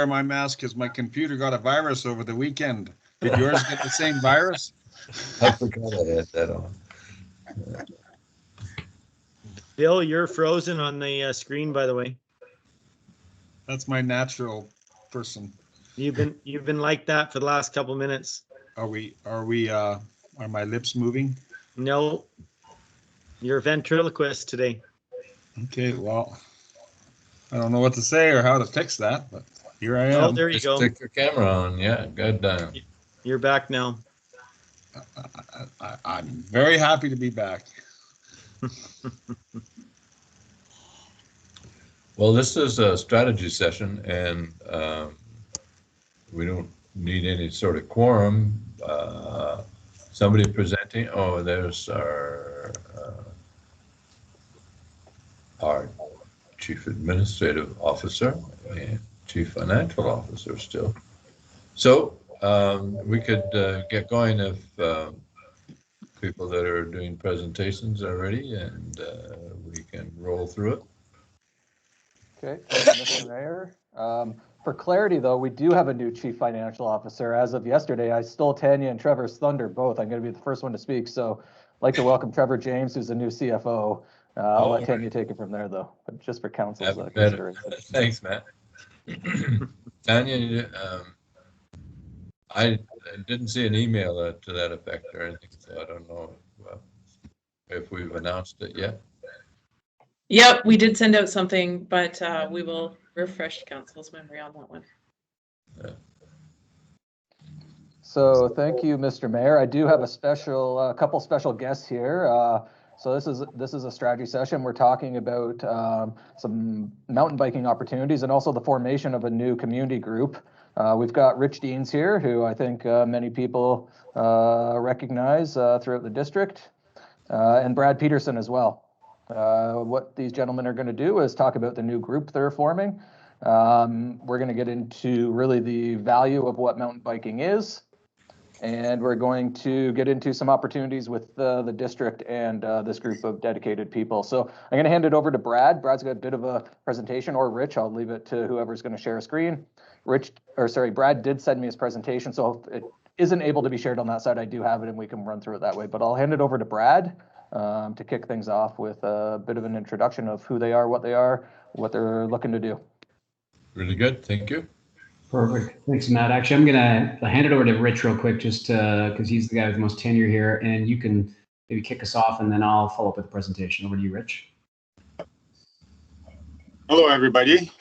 my mask because my computer got a virus over the weekend. Did yours get the same virus? I forgot I had that on. Bill, you're frozen on the screen, by the way. That's my natural person. You've been like that for the last couple minutes. Are my lips moving? No, you're a ventriloquist today. Okay, well, I don't know what to say or how to fix that, but here I am. Oh, there you Just go. stick your camera on. Yeah, good. You're back now. I'm very happy to be back. Well, this is a strategy session, and we don't need any sort of quorum. Somebody presenting. Oh, there's our Chief Administrative Officer and Chief Financial Officer still. So we could get going if people that are doing presentations are ready, and we can roll through it. Okay, thank you, Mr. Mayor. For clarity, though, we do have a new Chief Financial Officer. As of yesterday, I stole Tanya and Trevor's thunder both. I'm going to be the first one to speak, so I'd like to welcome Trevor James, who's the new CFO. I'll let Tanya take it from there, though, but just for council's consideration. Thanks, Matt. Tanya, I didn't see an email to that effect or anything, so I don't know if we've announced it yet. Yep, we did send out something, but we will refresh council's memory on that one. Yeah. So thank you, Mr. Mayor. I do have a couple special guests here. So this is a strategy session. We're talking about some mountain biking opportunities and also the formation of a new community group. We've got Rich Deans here, who I think many people recognize throughout the district, and Brad Peterson as well. What these gentlemen are going to do is talk about the new group they're forming. We're going to get into really the value of what mountain biking is, and we're going to get into some opportunities with the district and this group of dedicated people. So I'm going to hand it over to Brad. Brad's got a bit of a presentation, or Rich. I'll leave it to whoever's going to share a screen. Brad did send me his presentation, so if it isn't able to be shared on that side, I do have it and we can run through it that way. But I'll hand it over to Brad to kick things off with a bit of an introduction of who they are, what they're looking to do. Really good, thank you. Perfect, thanks, Matt. Actually, I'm gonna hand it over to Rich real quick, just because he's the guy with the most tenure here, and you can maybe kick us off, and then I'll follow up with the presentation. Over to you, Rich. Hello, everybody.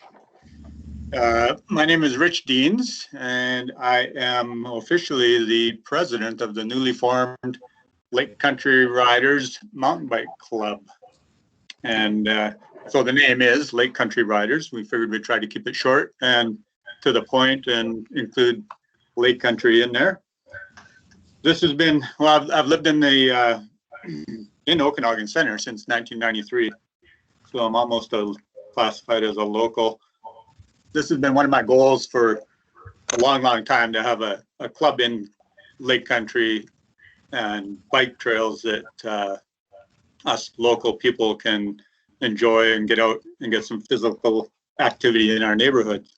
My name is Rich Deans, and I am officially the president of the newly formed Lake Country Riders Mountain Bike Club. And so the name is Lake Country Riders. We figured we'd try to keep it short and to the point and include Lake Country in there. This has been, well, I've lived in Okanagan Center since 1993. So I'm almost classified as a local. This has been one of my goals for a long, long time, to have a club in Lake Country and bike trails that us local people can enjoy and get out and get some physical activity in our neighborhood.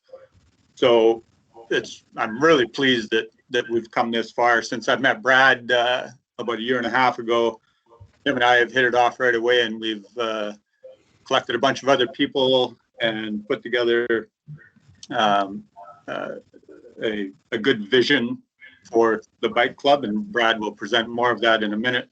So I'm really pleased that we've come this far. Since I've met Brad about a year and a half ago, him and I have hit it off right away, and we've collected a bunch of other people and put together a good vision for the bike club, and Brad will present more of that in a minute.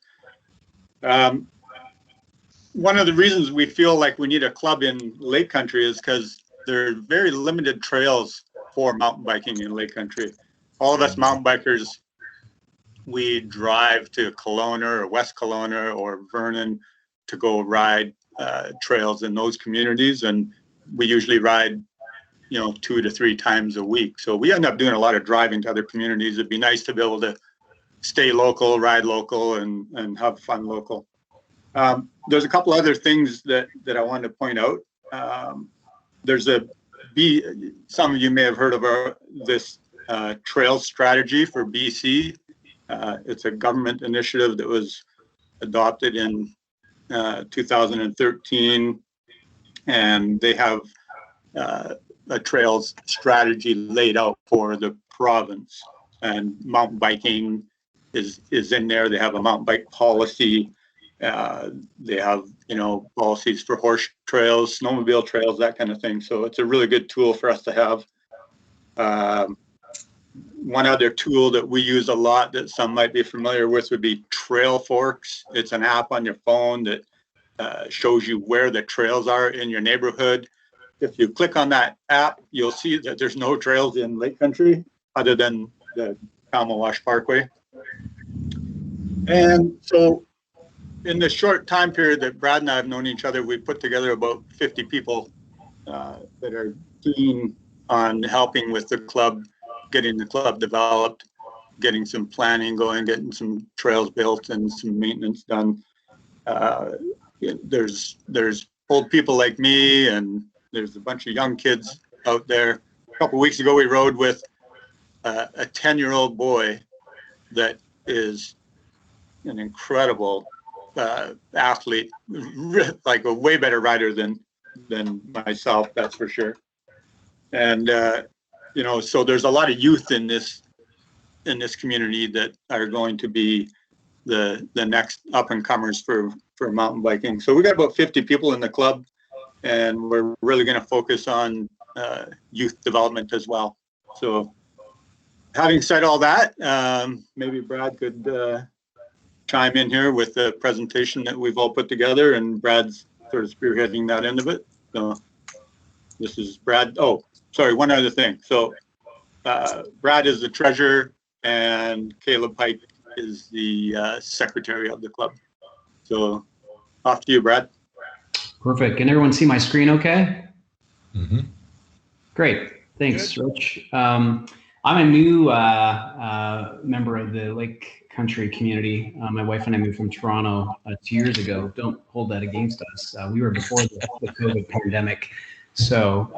One of the reasons we feel like we need a club in Lake Country is because there are very limited trails for mountain biking in Lake Country. All of us mountain bikers, we drive to Kelowna or West Kelowna or Vernon to go ride trails in those communities, and we usually ride 2 to 3 times a week. So we end up doing a lot of driving to other communities. It'd be nice to be able to stay local, ride local, and have fun local. There's a couple other things that I wanted to point out. There's some of you may have heard of this trail strategy for BC. It's a government initiative that was adopted in 2013, and they have a trails strategy laid out for the province, and mountain biking is in there. They have a mountain bike policy. They have, policies for horse trails, snowmobile trails, that kind of thing. So it's a really good tool for us to have. One other tool that we use a lot that some might be familiar with would be Trailforks. It's an app on your phone that shows you where the trails are in your neighborhood. If you click on that app, you'll see that there's no trails in Lake Country other than the Kalmawash Parkway. And so in the short time period that Brad and I have known each other, we put together about 50 people that are keen on helping with the club, getting the club developed, getting some planning going, getting some trails built and some maintenance done. There's old people like me, and there's a bunch of young kids out there. A couple of weeks ago, we rode with a 10-year-old boy that is an incredible athlete, like a way better rider than myself, that's for sure. And so there's a lot of youth in this community that are going to be the next up and comers for mountain biking. So we got about 50 people in the club, and we're really going to focus on youth development as well. So having said all that, maybe Brad could chime in here with the presentation that we've all put together, and Brad's sort of spearheading that end of it. So this is Brad. Oh, sorry, one other thing. So Brad is the treasurer, and Caleb Pike is the secretary of the club. So off to you, Brad. Perfect. Can everyone see my screen okay? Mm-hmm. Great. Thanks, Rich. I'm a new member of the Lake Country community. My wife and I moved from Toronto 2 years ago. Don't hold that against us. We were before the COVID pandemic. So,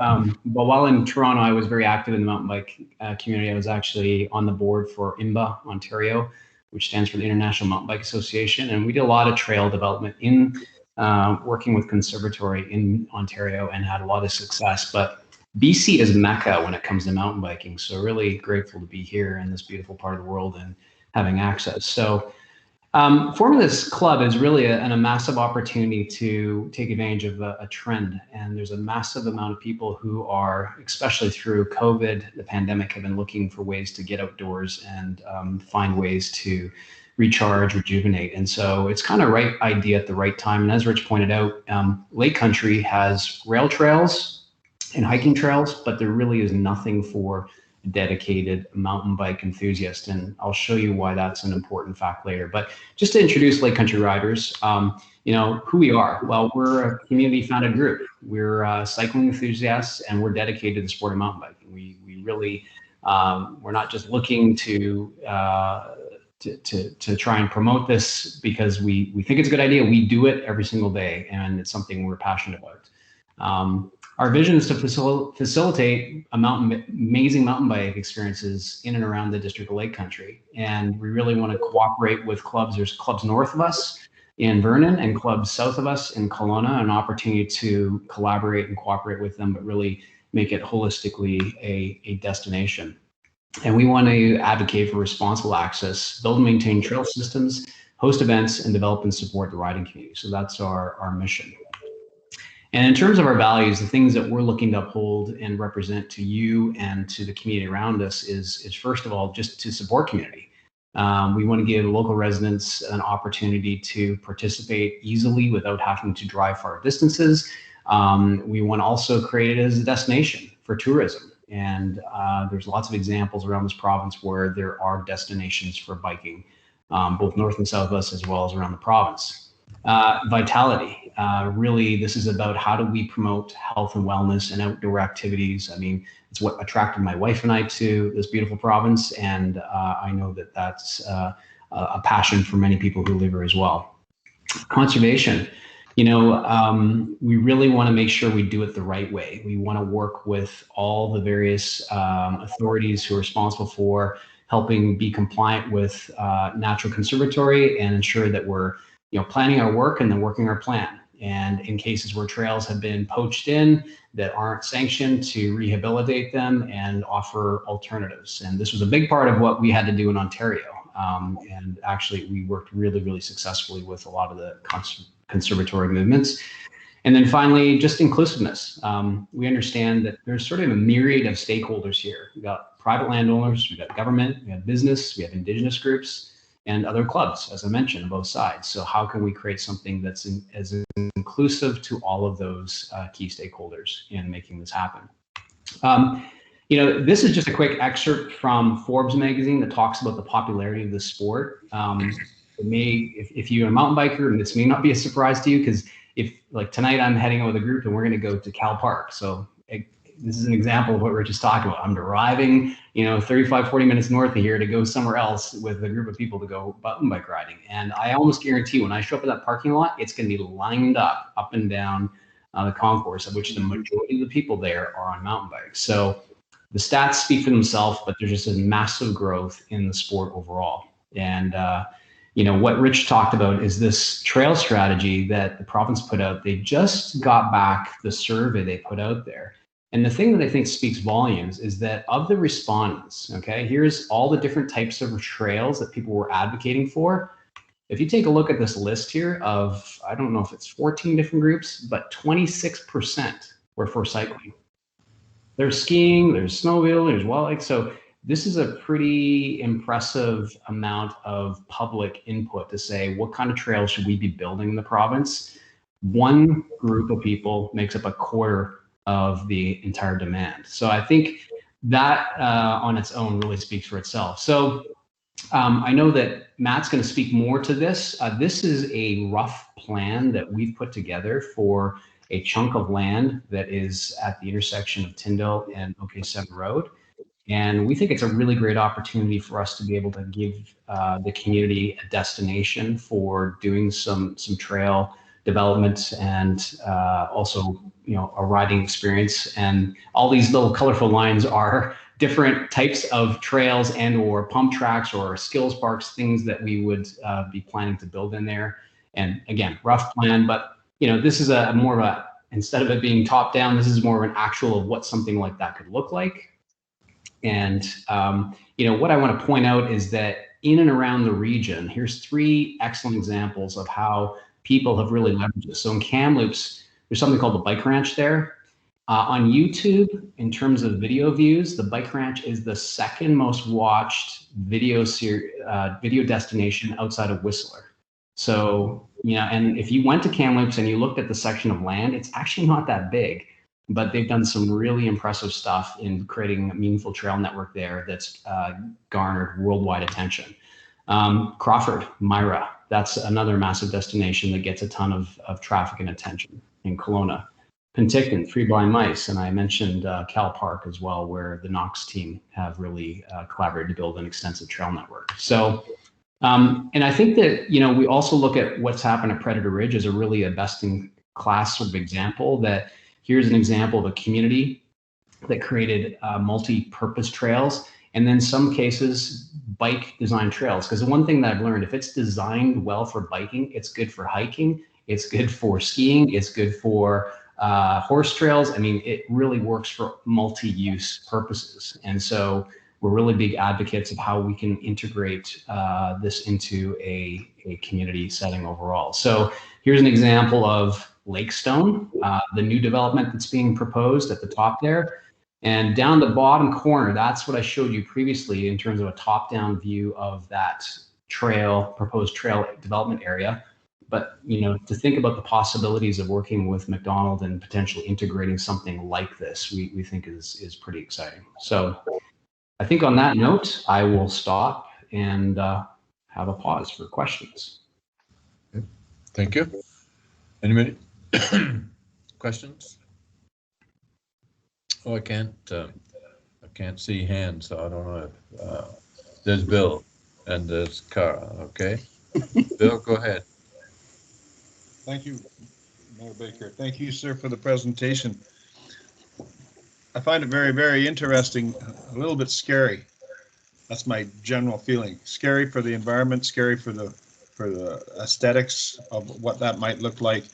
but while in Toronto, I was very active in the mountain bike community. I was actually on the board for IMBA Ontario, which stands for the International Mountain Bike Association. And we did a lot of trail development in working with Conservatory in Ontario and had a lot of success. But BC is Mecca when it comes to mountain biking. So really grateful to be here in this beautiful part of the world and having access. So forming this club is really a massive opportunity to take advantage of a trend. And there's a massive amount of people who are, especially through COVID, the pandemic, have been looking for ways to get outdoors and find ways to recharge, rejuvenate. And so it's kind of right idea at the right time. And as Rich pointed out, Lake Country has rail trails and hiking trails, but there really is nothing for a dedicated mountain bike enthusiast. And I'll show you why that's an important fact later. But just to introduce Lake Country Riders, who we are. Well, we're a community founded group. We're cycling enthusiasts, and we're dedicated to the sport of mountain biking. We really, we're not just looking to try and promote this because we think it's a good idea. We do it every single day, and it's something we're passionate about. Our vision is to facilitate amazing mountain bike experiences in and around the District of Lake Country. And we really want to cooperate with clubs. There's clubs north of us in Vernon and clubs south of us in Kelowna, an opportunity to collaborate and cooperate with them, but really make it holistically a destination. And we want to advocate for responsible access, build and maintain trail systems, host events, and develop and support the riding community. So that's our mission. And in terms of our values, the things that we're looking to uphold and represent to you and to the community around us is first of all, just to support community. We want to give local residents an opportunity to participate easily without having to drive far distances. We want to also create it as a destination for tourism. And there's lots of examples around this province where there are destinations for biking, both north and south of us, as well as around the province. Vitality. Really, this is about how do we promote health and wellness and outdoor activities. I mean, it's what attracted my wife and I to this beautiful province, and I know that that's a passion for many people who live here as well. Conservation. We really want to make sure we do it the right way. We want to work with all the various authorities who are responsible for helping be compliant with Natural Conservatory and ensure that we're planning our work and then working our plan. and in cases where trails have been poached in that aren't sanctioned, to rehabilitate them and offer alternatives. And this was a big part of what we had to do in Ontario. And actually, we worked really, really successfully with a lot of the conservatory movements. And then finally, just inclusiveness. We understand that there's sort of a myriad of stakeholders here. We've got private landowners, we've got government, we have business, we have Indigenous groups, and other clubs, as I mentioned, on both sides. So how can we create something that's as inclusive to all of those key stakeholders in making this happen? You know, this is just a quick excerpt from Forbes magazine that talks about the popularity of the sport. It may, if you're a mountain biker, and this may not be a surprise to you, because if like tonight I'm heading out with a group and we're going to go to Cal Park. So this is an example of what we're just talking about. I'm driving, you know, 35, 40 minutes north of here to go somewhere else with a group of people to go mountain bike riding. And I almost guarantee when I show up at that parking lot, it's going to be lined up and down the concourse, of which the majority of the people there are on mountain bikes. So the stats speak for themselves, but there's just a massive growth in the sport overall. And, you know, what Rich talked about is this trail strategy that the province put out. They just got back the survey they put out there. And the thing that I think speaks volumes is that of the respondents, okay, here's all the different types of trails that people were advocating for. If you take a look at this list here of, I don't know if it's 14 different groups, but 26% were for cycling. There's skiing, there's snowmobile, there's wildlife. So this is a pretty impressive amount of public input to say, what kind of trails should we be building in the province? One group of people makes up a quarter of the entire demand. So I think that on its own really speaks for itself. So I know that Matt's going to speak more to this. This is a rough plan that we've put together for a chunk of land that is at the intersection of Tyndall and OK7 Road. And we think it's a really great opportunity for us to be able to give the community a destination for doing some trail development and also, you know, a riding experience. And all these little colorful lines are different types of trails and or pump tracks or skills parks, things that we would be planning to build in there. And again, rough plan, but you know, this is a more of a, instead of it being top down, this is more of an actual of what something like that could look like. And you know, what I want to point out is that in and around the region, here's 3 excellent examples of how people have really leveraged this. So in Kamloops, there's something called the Bike Ranch there. On YouTube, in terms of video views, the Bike Ranch is the second most watched video destination outside of Whistler. So, you know, and if you went to Kamloops and you looked at the section of land, it's actually not that big, but they've done some really impressive stuff in creating a meaningful trail network there that's garnered worldwide attention. Crawford, Myra, that's another massive destination that gets a ton of traffic and attention. In Kelowna, Penticton, Free Blind Mice, and I mentioned Cal Park as well, where the Knox team have really collaborated to build an extensive trail network. So, and I think that, you know, we also look at what's happened at Predator Ridge as a really a best in class sort of example. That here's an example of a community that created multi-purpose trails, and then some cases bike design trails. Because the one thing that I've learned, if it's designed well for biking, it's good for hiking, it's good for skiing, it's good for horse trails. I mean, it really works for multi-use purposes. And so we're really big advocates of how we can integrate this into a community setting overall. So here's an example of Lakestone, the new development that's being proposed at the top there. And down the bottom corner, that's what I showed you previously in terms of a top-down view of that trail, proposed trail development area. But, you know, to think about the possibilities of working with McDonald and potentially integrating something like this, we think is pretty exciting. So I think on that note, I will stop and have a pause for questions. Thank you. Anybody? Questions? Oh, I can't see hands, so I don't know if there's Bill and there's Cara. Okay, Bill, go ahead. Thank you, Mayor Baker. Thank you, sir, for the presentation. I find it very, very interesting, a little bit scary. That's my general feeling. Scary for the environment, scary for the aesthetics of what that might look like,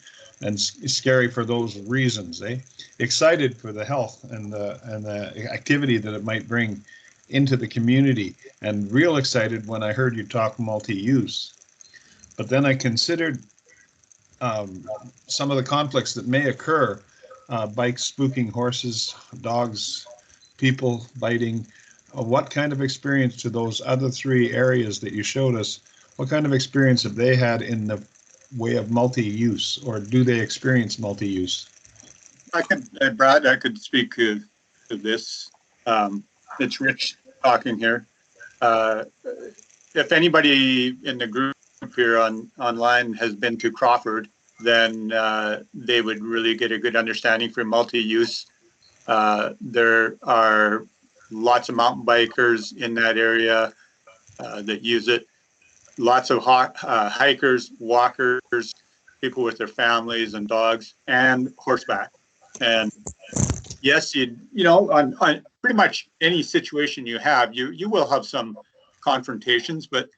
and scary for those reasons, eh? Excited for the health and the activity that it might bring into the community, and real excited when I heard you talk multi-use. But then I considered some of the conflicts that may occur, bikes spooking horses, dogs, people biting. What kind of experience to those other three areas that you showed us, what kind of experience have they had in the way of multi-use, or do they experience multi-use? Brad, I could speak to this. It's Rich talking here. If anybody in the group here online has been to Crawford, then they would really get a good understanding for multi-use. There are lots of mountain bikers in that area that use it. Lots of hikers, walkers, people with their families and dogs, and horseback. And yes, you know, on pretty much any situation you have, you will have some confrontations. But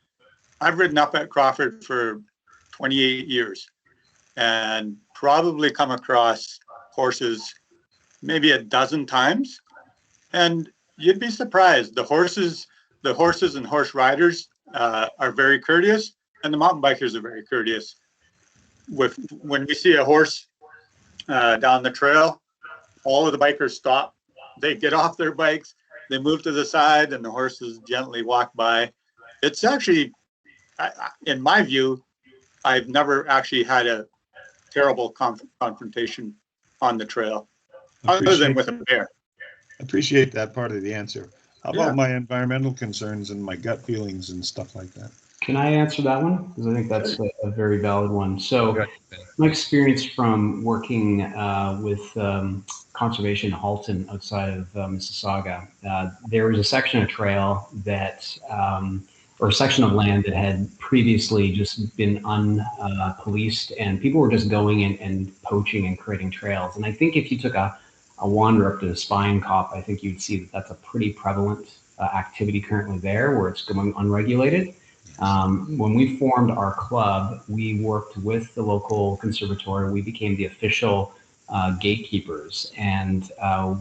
I've ridden up at Crawford for 28 years, and probably come across horses maybe a dozen times, and you'd be surprised. The horses and horse riders are very courteous, and the mountain bikers are very courteous. When we see a horse down the trail, all of the bikers stop. They get off their bikes, they move to the side, and the horses gently walk by. It's actually, in my view, I've never actually had a terrible confrontation on the trail, other than with a bear. Appreciate that part of the answer. How Yeah. about my environmental concerns and my gut feelings and stuff like that? Can I answer that one? Because I think that's a very valid one. So my experience from working with conservation in Halton outside of Mississauga, there was a section of trail that, or a section of land that had previously just been unpoliced, and people were just going in and poaching and creating trails. And I think if you took a wander up to the Spine Cop, I think you'd see that that's a pretty prevalent activity currently there, where it's going unregulated. When we formed our club, we worked with the local conservatory. We became the official gatekeepers, and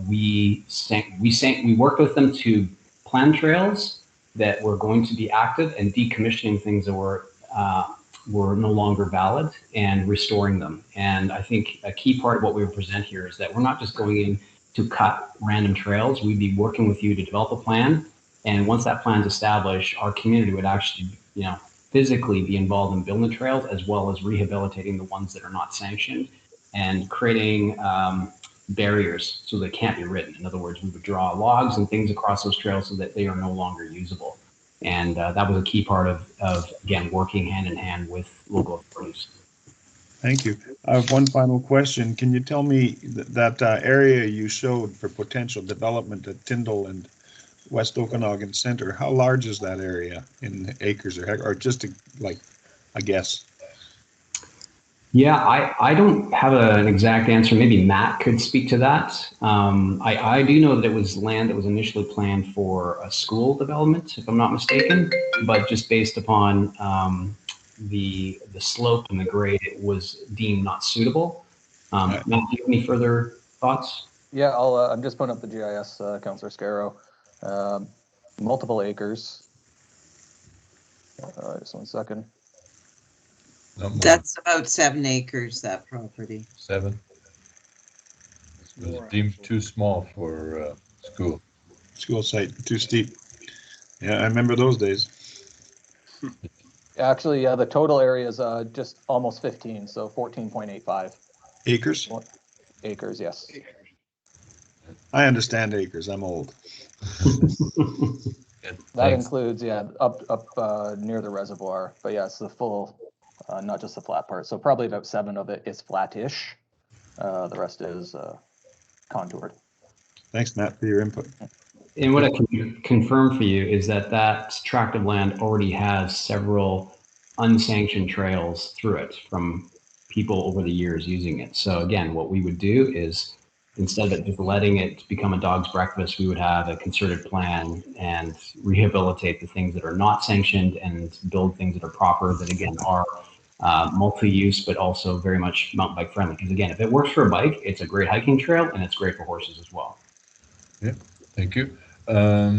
we worked with them to plan trails that were going to be active and decommissioning things that were no longer valid and restoring them. And I think a key part of what we present here is that we're not just going in to cut random trails. We'd be working with you to develop a plan. And once that plan is established, our community would actually, physically be involved in building the trails, as well as rehabilitating the ones that are not sanctioned and creating barriers so they can't be ridden. In other words, we would draw logs and things across those trails so that they are no longer usable. And that was a key part of again, working hand in hand with local authorities. Thank you. I have one final question. Can you tell me that area you showed for potential development at Tyndall and West Okanagan Center, how large is that area in acres or just a guess? Yeah, I don't have an exact answer. Maybe Matt could speak to that. I do know that it was land that was initially planned for a school development, if I'm not mistaken, but just based upon the slope and the grade, it was deemed not suitable. Matt, do you have any further thoughts? Yeah, I'm just putting up the GIS, Councillor Scarrow. Multiple acres. Just 1 second. That's about 7 acres, that property. 7. It was deemed too small for school. School site, too steep. Yeah, I remember those days. Actually, the total area is just almost 15, so 14.85 Acres? acres, yes. I understand acres. I'm old. That includes, up near the reservoir, but yeah, it's the full, not just the flat part. So probably about 7 of it is flat-ish. The rest is contoured. Thanks, Matt, for your input. And what I can confirm for you is that that tract of land already has several unsanctioned trails through it from people over the years using it. So again, what we would do is, instead of just letting it become a dog's breakfast, we would have a concerted plan and rehabilitate the things that are not sanctioned and build things that are proper, that again are multi-use, but also very much mountain bike friendly. Because again, if it works for a bike, it's a great hiking trail and it's great for horses as well. Yeah, thank you. Cara.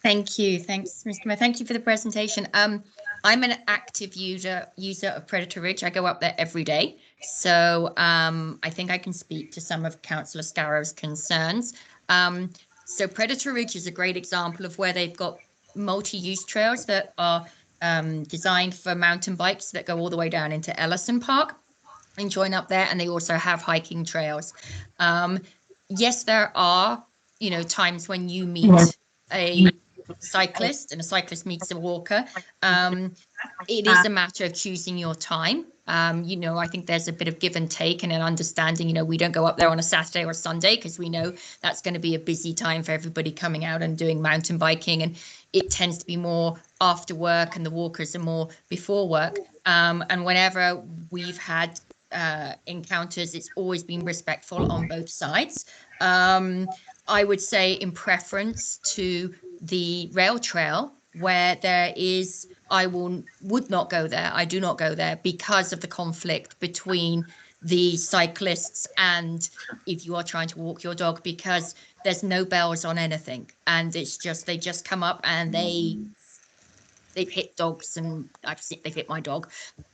Thank you. Thanks, Mr. Mayor. Thank you for the presentation. I'm an active user of Predator Ridge. I go up there every day. So I think I can speak to some of Councillor Scarrow's concerns. So Predator Ridge is a great example of where they've got multi-use trails that are designed for mountain bikes that go all the way down into Ellison Park and join up there. And they also have hiking trails. Yes, there are, times when you meet a cyclist and a cyclist meets a walker. It is a matter of choosing your time. I think there's a bit of give and take and an understanding, we don't go up there on a Saturday or Sunday because we know that's going to be a busy time for everybody coming out and doing mountain biking. And it tends to be more after work and the walkers are more before work. And whenever we've had encounters, it's always been respectful on both sides. I would say in preference to the rail trail where there is, I would not go there. I do not go there because of the conflict between the cyclists and if you are trying to walk your dog, because there's no bells on anything. And it's just, they just come up and they've hit dogs, and I've seen they've hit my dog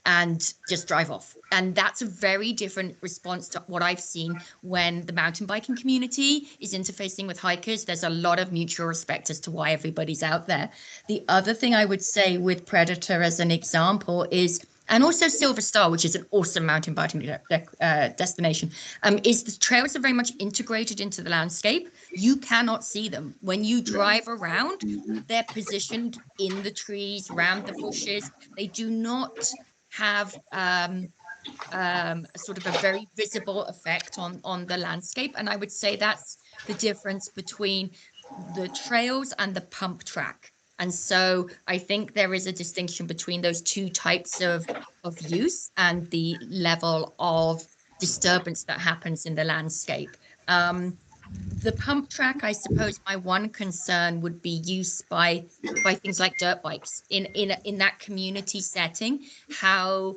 and just drive off. And that's a very different response to what I've seen when the mountain biking community is interfacing with hikers. There's a lot of mutual respect as to why everybody's out there. The other thing I would say with Predator as an example is, and also Silver Star, which is an awesome mountain biking destination, is the trails are very much integrated into the landscape. You cannot see them. When you drive around, they're positioned in the trees, around the bushes. They do not have sort of a very visible effect on the landscape. And I would say that's the difference between the trails and the pump track. And so I think there is a distinction between those two types of use and the level of disturbance that happens in the landscape. The pump track, I suppose my one concern would be use by things like dirt bikes in that community setting. How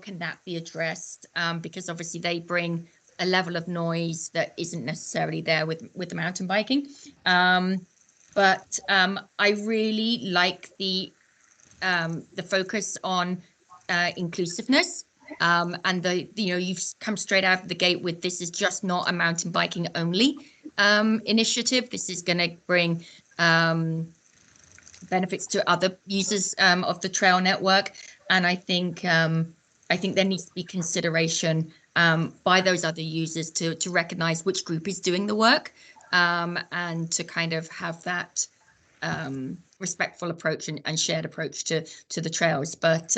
can that be addressed? Because obviously they bring a level of noise that isn't necessarily there with the mountain biking. But I really like the focus on inclusiveness. And you've come straight out of the gate with, this is just not a mountain biking only initiative. This is going to bring benefits to other users of the trail network. And I think there needs to be consideration by those other users to recognize which group is doing the work, and to kind of have that respectful approach and shared approach to the trails. But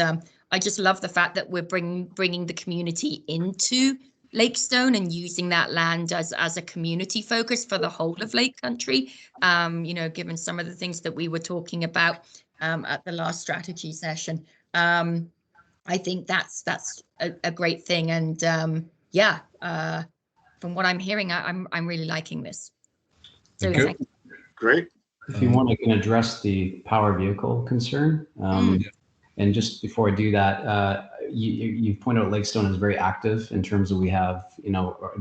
I just love the fact that we're bringing the community into Lakestone and using that land as a community focus for the whole of Lake Country. Given some of the things that we were talking about at the last strategy session, I think that's a great thing. And from what I'm hearing, I'm really liking this. So thank you. Great. If you want, I can address the power vehicle concern. And just before I do that, you pointed out Lakestone is very active in terms of we have,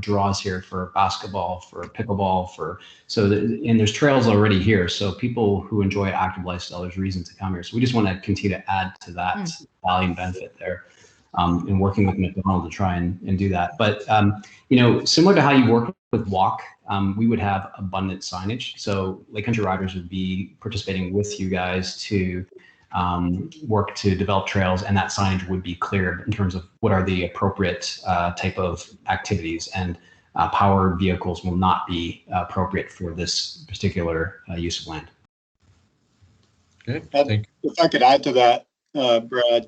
draws here for basketball, for pickleball, and there's trails already here. So people who enjoy active lifestyle, there's reason to come here. So we just want to continue to add to that value and benefit there, in working with McDonald to try and do that. But, similar to how you work with Walk, we would have abundant signage. So Lake Country Riders would be participating with you guys to work to develop trails, and that signage would be clear in terms of what are the appropriate type of activities, and power vehicles will not be appropriate for this particular use of land. Okay, thank you. If I could add to that, Brad,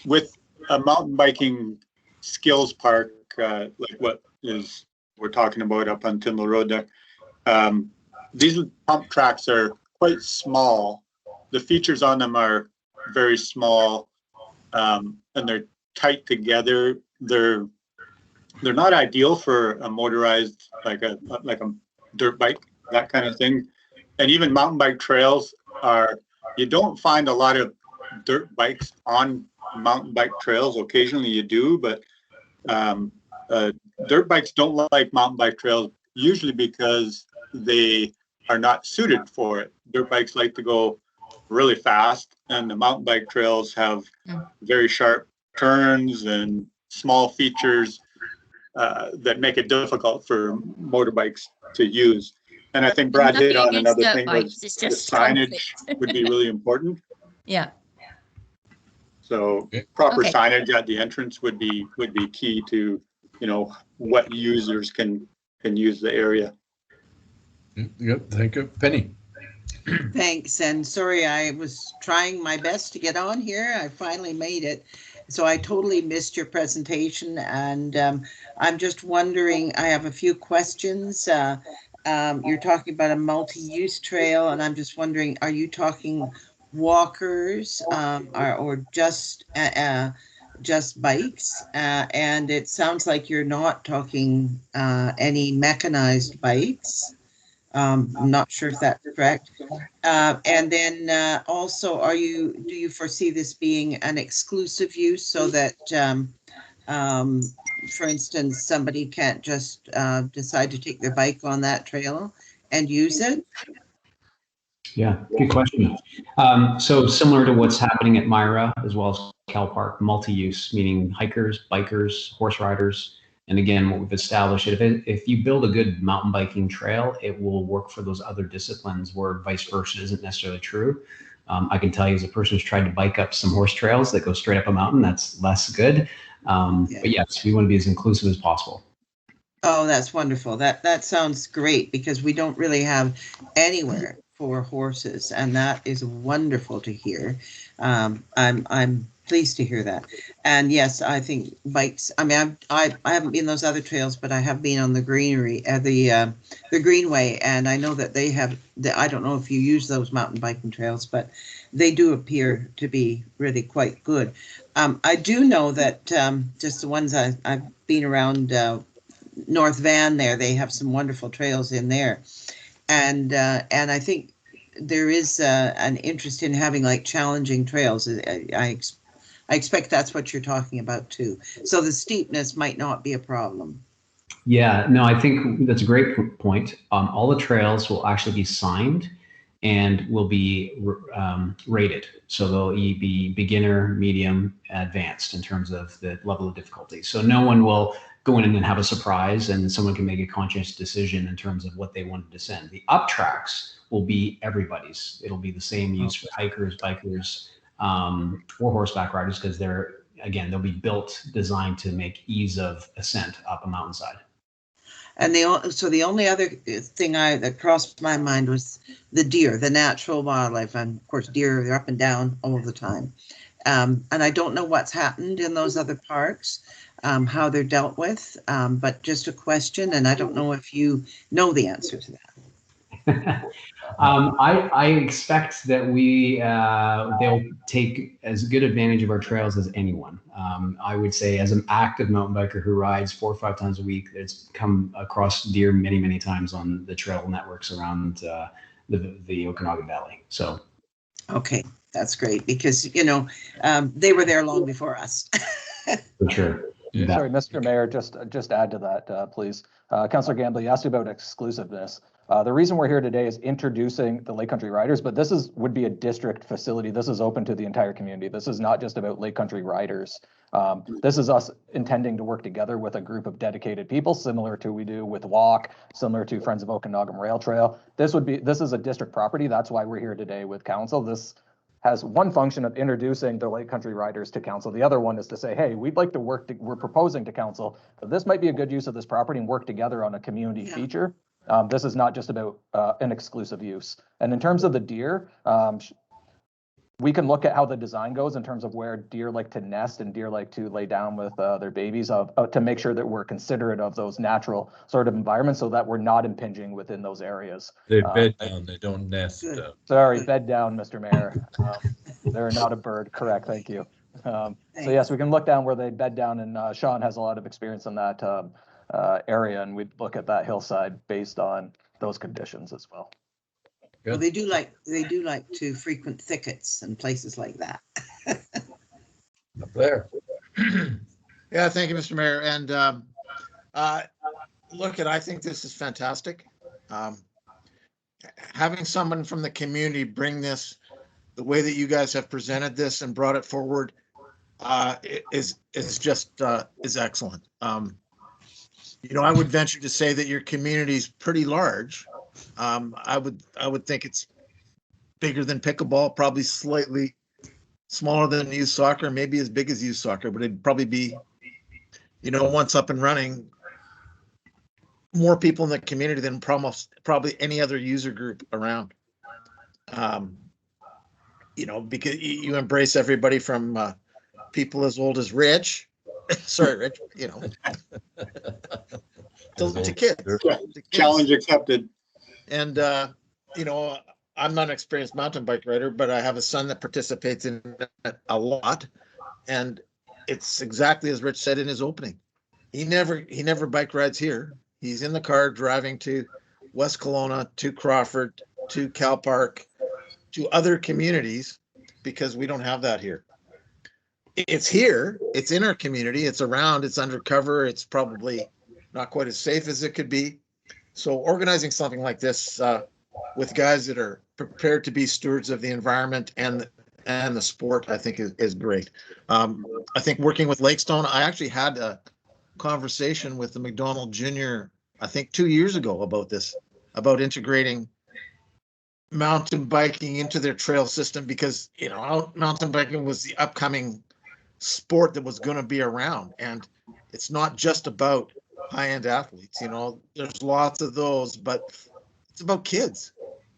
with a mountain biking skills park, like what we're talking about up on Tyndall Road there, these pump tracks are quite small. The features on them are very small, and they're tight together. They're not ideal for a motorized, like a dirt bike, that kind of thing. And even mountain bike trails are you don't find a lot of dirt bikes on mountain bike trails. Occasionally you do, but dirt bikes don't like mountain bike trails, usually because they are not suited for it. Dirt bikes like to go really fast, and the mountain bike trails have very sharp turns and small features that make it difficult for motorbikes to use. And I think Brad hit on another thing, was the signage would be really important. Yeah. So proper signage at the entrance would be key to, you know, what users can use the area. Yep, thank you. Penny. Thanks, and sorry, I was trying my best to get on here. I finally made it. So I totally missed your presentation, and I'm just wondering, I have a few questions. You're talking about a multi-use trail, and I'm just wondering, are you talking walkers or just bikes? And it sounds like you're not talking any mechanized bikes. I'm not sure if that's correct. And then also, do you foresee this being an exclusive use so that, for instance, somebody can't just decide to take their bike on that trail and use it? Yeah, good question. So similar to what's happening at Myra as well as Cal Park, multi-use, meaning hikers, bikers, horse riders. And again, what we've established, if you build a good mountain biking trail, it will work for those other disciplines where vice versa isn't necessarily true. I can tell you as a person who's tried to bike up some horse trails that go straight up a mountain, that's less good. But yes, we want to be as inclusive as possible. Oh, that's wonderful. That sounds great, because we don't really have anywhere for horses, and that is wonderful to hear. I'm pleased to hear that. And yes, I think bikes, I mean, I haven't been those other trails, but I have been on the greenery, the Greenway, and I know that they have, I don't know if you use those mountain biking trails, but they do appear to be really quite good. I do know that just the ones I've been around North Van there, they have some wonderful trails in there. And I think there is an interest in having like challenging trails. I expect that's what you're talking about too. So the steepness might not be a problem. Yeah, no, I think that's a great point. All the trails will actually be signed and will be rated. So they'll be beginner, medium, advanced in terms of the level of difficulty. So no one will go in and have a surprise, and someone can make a conscious decision in terms of what they want to descend. The up tracks will be everybody's. It'll be the same use for hikers, bikers, or horseback riders, because they'll be built, designed to make ease of ascent up a mountainside. And so the only other thing that crossed my mind was the deer, the natural wildlife. And of course, deer are up and down all the time. And I don't know what's happened in those other parks, how they're dealt with, but just a question. And I don't know if you know the answer to that. I expect that they'll take as good advantage of our trails as anyone. I would say, as an active mountain biker who rides 4 or 5 times a week, it's come across deer many, many times on the trail networks around the Okanagan Valley. So, okay, that's great, because they were there long before us. For sure. Yeah. Sorry, Mr. Mayor, just add to that, please. Councillor Gamble, you asked about exclusiveness. The reason we're here today is introducing the Lake Country Riders, but this would be a district facility. This is open to the entire community. This is not just about Lake Country Riders. This is us intending to work together with a group of dedicated people, similar to we do with Walk, similar to Friends of Okanagan Rail Trail. This is a district property. That's why we're here today with council. This has one function of introducing the Lake Country Riders to council. The other one is to say, hey, we'd like to we're proposing to council that this might be a good use of this property and work together on a community feature. This is not just about an exclusive use. And in terms of the deer, we can look at how the design goes in terms of where deer like to nest and deer like to lay down with their babies to make sure that we're considerate of those natural sort of environments so that we're not impinging within those areas. They bed down, they don't nest. Sorry, bed down, Mr. Mayor. They're not a bird, correct, thank you. So yes, we can look down where they bed down, and Sean has a lot of experience in that area, and we'd look at that hillside based on those conditions as well. Well, they do like to frequent thickets and places like that. Up there. Yeah, thank you, Mr. Mayor. And look, I think this is fantastic. Having someone from the community bring this the way that you guys have presented this and brought it forward is excellent. You know, I would venture to say that your community is pretty large. I would think it's bigger than pickleball, probably slightly smaller than youth soccer, maybe as big as youth soccer, but it'd probably be, you know, once up and running, more people in the community than probably any other user group around. You know, because you embrace everybody from people as old as Rich, sorry, Rich, you know, to kids. Challenge accepted. And, you know, I'm not an experienced mountain bike rider, but I have a son that participates in it a lot. And it's exactly as Rich said in his opening. He never bike rides here. He's in the car driving to West Kelowna, to Crawford, to Cal Park, to other communities, because we don't have that here. It's here, it's in our community, it's around, it's undercover, it's probably not quite as safe as it could be. So organizing something like this with guys that are prepared to be stewards of the environment and the sport, I think is great. I think working with Lakestone, I actually had a conversation with the McDonald Jr., I think 2 years ago about this, about integrating mountain biking into their trail system, because, you know, mountain biking was the upcoming sport that was going to be around. And it's not just about high-end athletes, you know, there's lots of those, but it's about kids.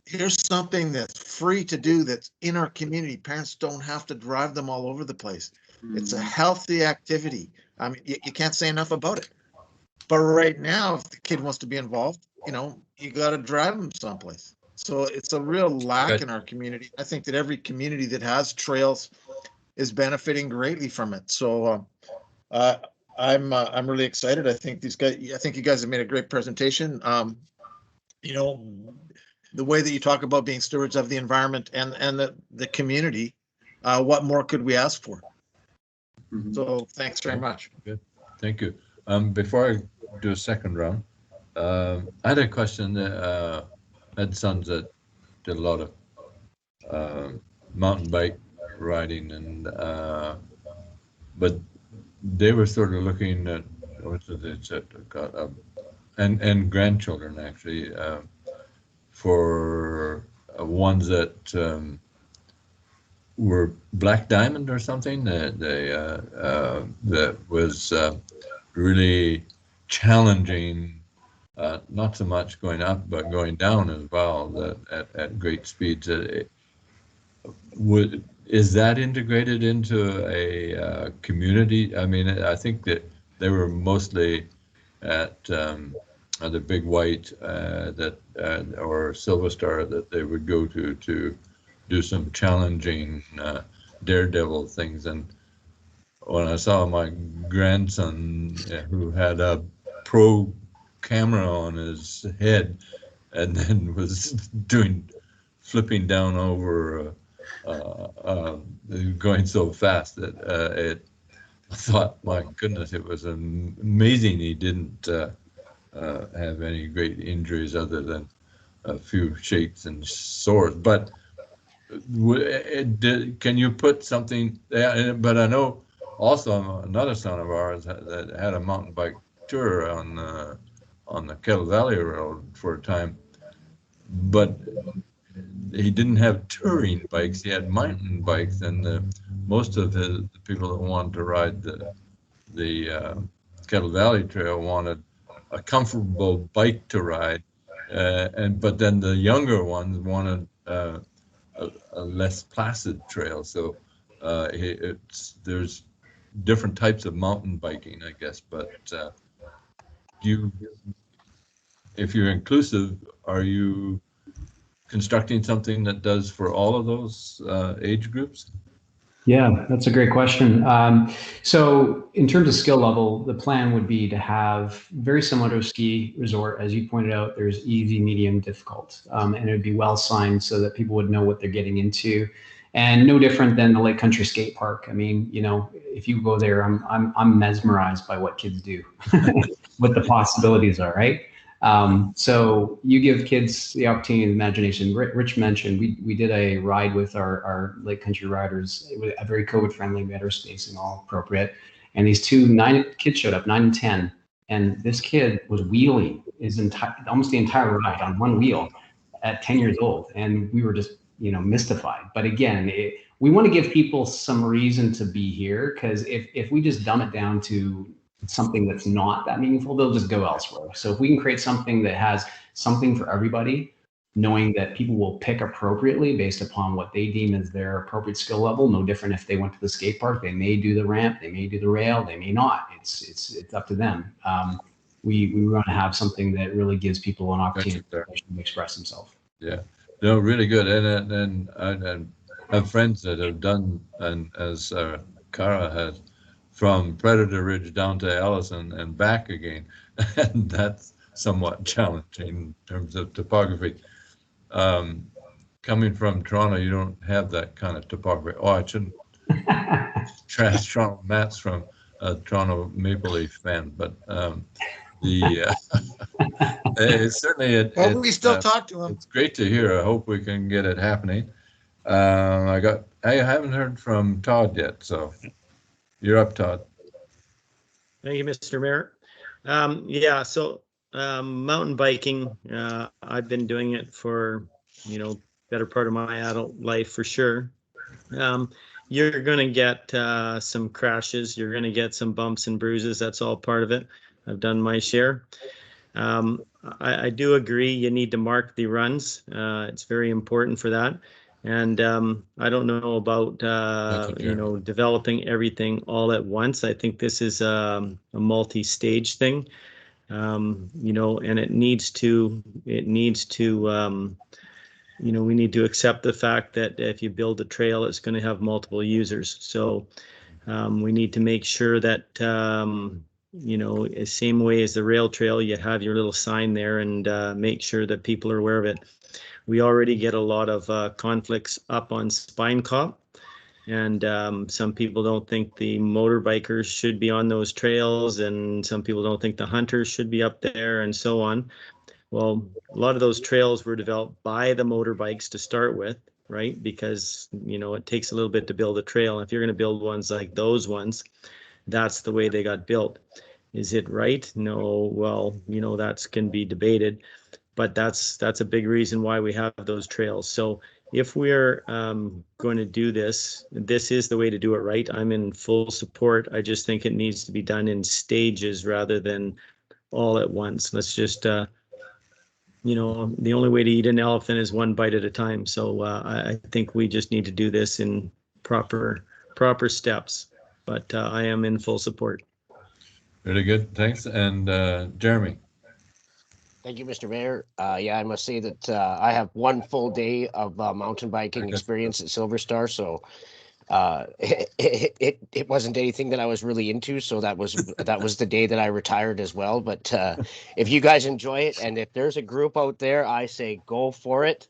Here's something that's free to do, that's in our community. Parents don't have to drive them all over the place. It's a healthy activity. I mean, you can't say enough about it. But right now, if the kid wants to be involved, you know, you got to drive them someplace. So it's a real lack in our community. I think that every community that has trails is benefiting greatly from it. So I'm really excited. I think you guys have made a great presentation. You know, the way that you talk about being stewards of the environment and the community, what more could we ask for? So thanks very much. Good. Thank you. Before I do a second round, I had a question. I had sons that did a lot of mountain bike riding, and but they were sort of looking at and grandchildren actually for ones that were Black Diamond or something that was really challenging, not so much going up but going down as well, at great speeds. Is that integrated into a community? I mean, I think that they were mostly at the Big White or Silver Star that they would go to do some challenging daredevil things. And when I saw my grandson who had a pro camera on his head and then was flipping down over going so fast that I thought, my goodness, it was amazing he didn't have any great injuries other than a few shakes and sores. But can you put something there? But I know also another son of ours that had a mountain bike tour on the Kettle Valley Road for a time, but he didn't have touring bikes. He had mountain bikes, and most of the people that wanted to ride the Kettle Valley Trail wanted a comfortable bike to ride, but then the younger ones wanted a less placid trail. So there's different types of mountain biking, I guess. But if you're inclusive, are you constructing something that does for all of those age groups? Yeah, that's a great question. So in terms of skill level, the plan would be to have very similar to a ski resort. As you pointed out, there's easy, medium, difficult, and it would be well signed so that people would know what they're getting into. And no different than the Lake Country Skate Park. I mean, you know, if you go there, I'm mesmerized by what kids do, what the possibilities are, right? So you give kids the opportunity and imagination. Rich mentioned we did a ride with our Lake Country riders. It was a very COVID friendly. We had our spacing all appropriate, and these kids showed up, 9 and 10, and this kid was wheeling his almost the entire ride on one wheel at 10 years old, and we were just mystified. But again, we want to give people some reason to be here, because if we just dumb it down to something that's not that meaningful, they'll just go elsewhere. So if we can create something that has something for everybody, knowing that people will pick appropriately based upon what they deem as their appropriate skill level, no different if they went to the skate park, they may do the ramp, they may do the rail, they may not. It's up to them. We want to have something that really gives people an opportunity to express themselves. Yeah, no, really good. And I have friends that have done, and as Cara has, from Predator Ridge down to Ellison and back again, and that's somewhat challenging in terms of topography. Coming from Toronto, you don't have that kind of topography. Oh, I shouldn't trash Toronto. Matt's from a Toronto Maple Leaf fan, but it's certainly Well, we still talk to him. It's great to hear. I hope we can get it happening. I haven't heard from Todd yet, so. You're up, Todd. Thank you, Mr. Mayor. Yeah, so mountain biking, I've been doing it for, better part of my adult life for sure. You're going to get some crashes. You're going to get some bumps and bruises. That's all part of it. I've done my share. I do agree you need to mark the runs. It's very important for that. And I don't know about, developing everything all at once. I think this is a multi-stage thing, and it needs to, we need to accept the fact that if you build a trail, it's going to have multiple users. So we need to make sure that, same way as the rail trail, you have your little sign there and make sure that people are aware of it. We already get a lot of conflicts up on Spine Cop, and some people don't think the motorbikers should be on those trails, and some people don't think the hunters should be up there, and so on. Well, a lot of those trails were developed by the motorbikes to start with, right? Because, it takes a little bit to build a trail. If you're going to build ones like those ones, that's the way they got built. Is it right? No. Well, that's can be debated. But that's a big reason why we have those trails. So if we're going to do this, this is the way to do it right. I'm in full support. I just think it needs to be done in stages rather than all at once. Let's just, the only way to eat an elephant is one bite at a time. So I think we just need to do this in proper steps. But I am in full support. Really good. Thanks. And Jeremy. Thank you, Mr. Mayor. Yeah, I must say that I have one full day of mountain biking experience at Silver Star, so it wasn't anything that I was really into. So that was the day that I retired as well. But if you guys enjoy it, and if there's a group out there, I say go for it,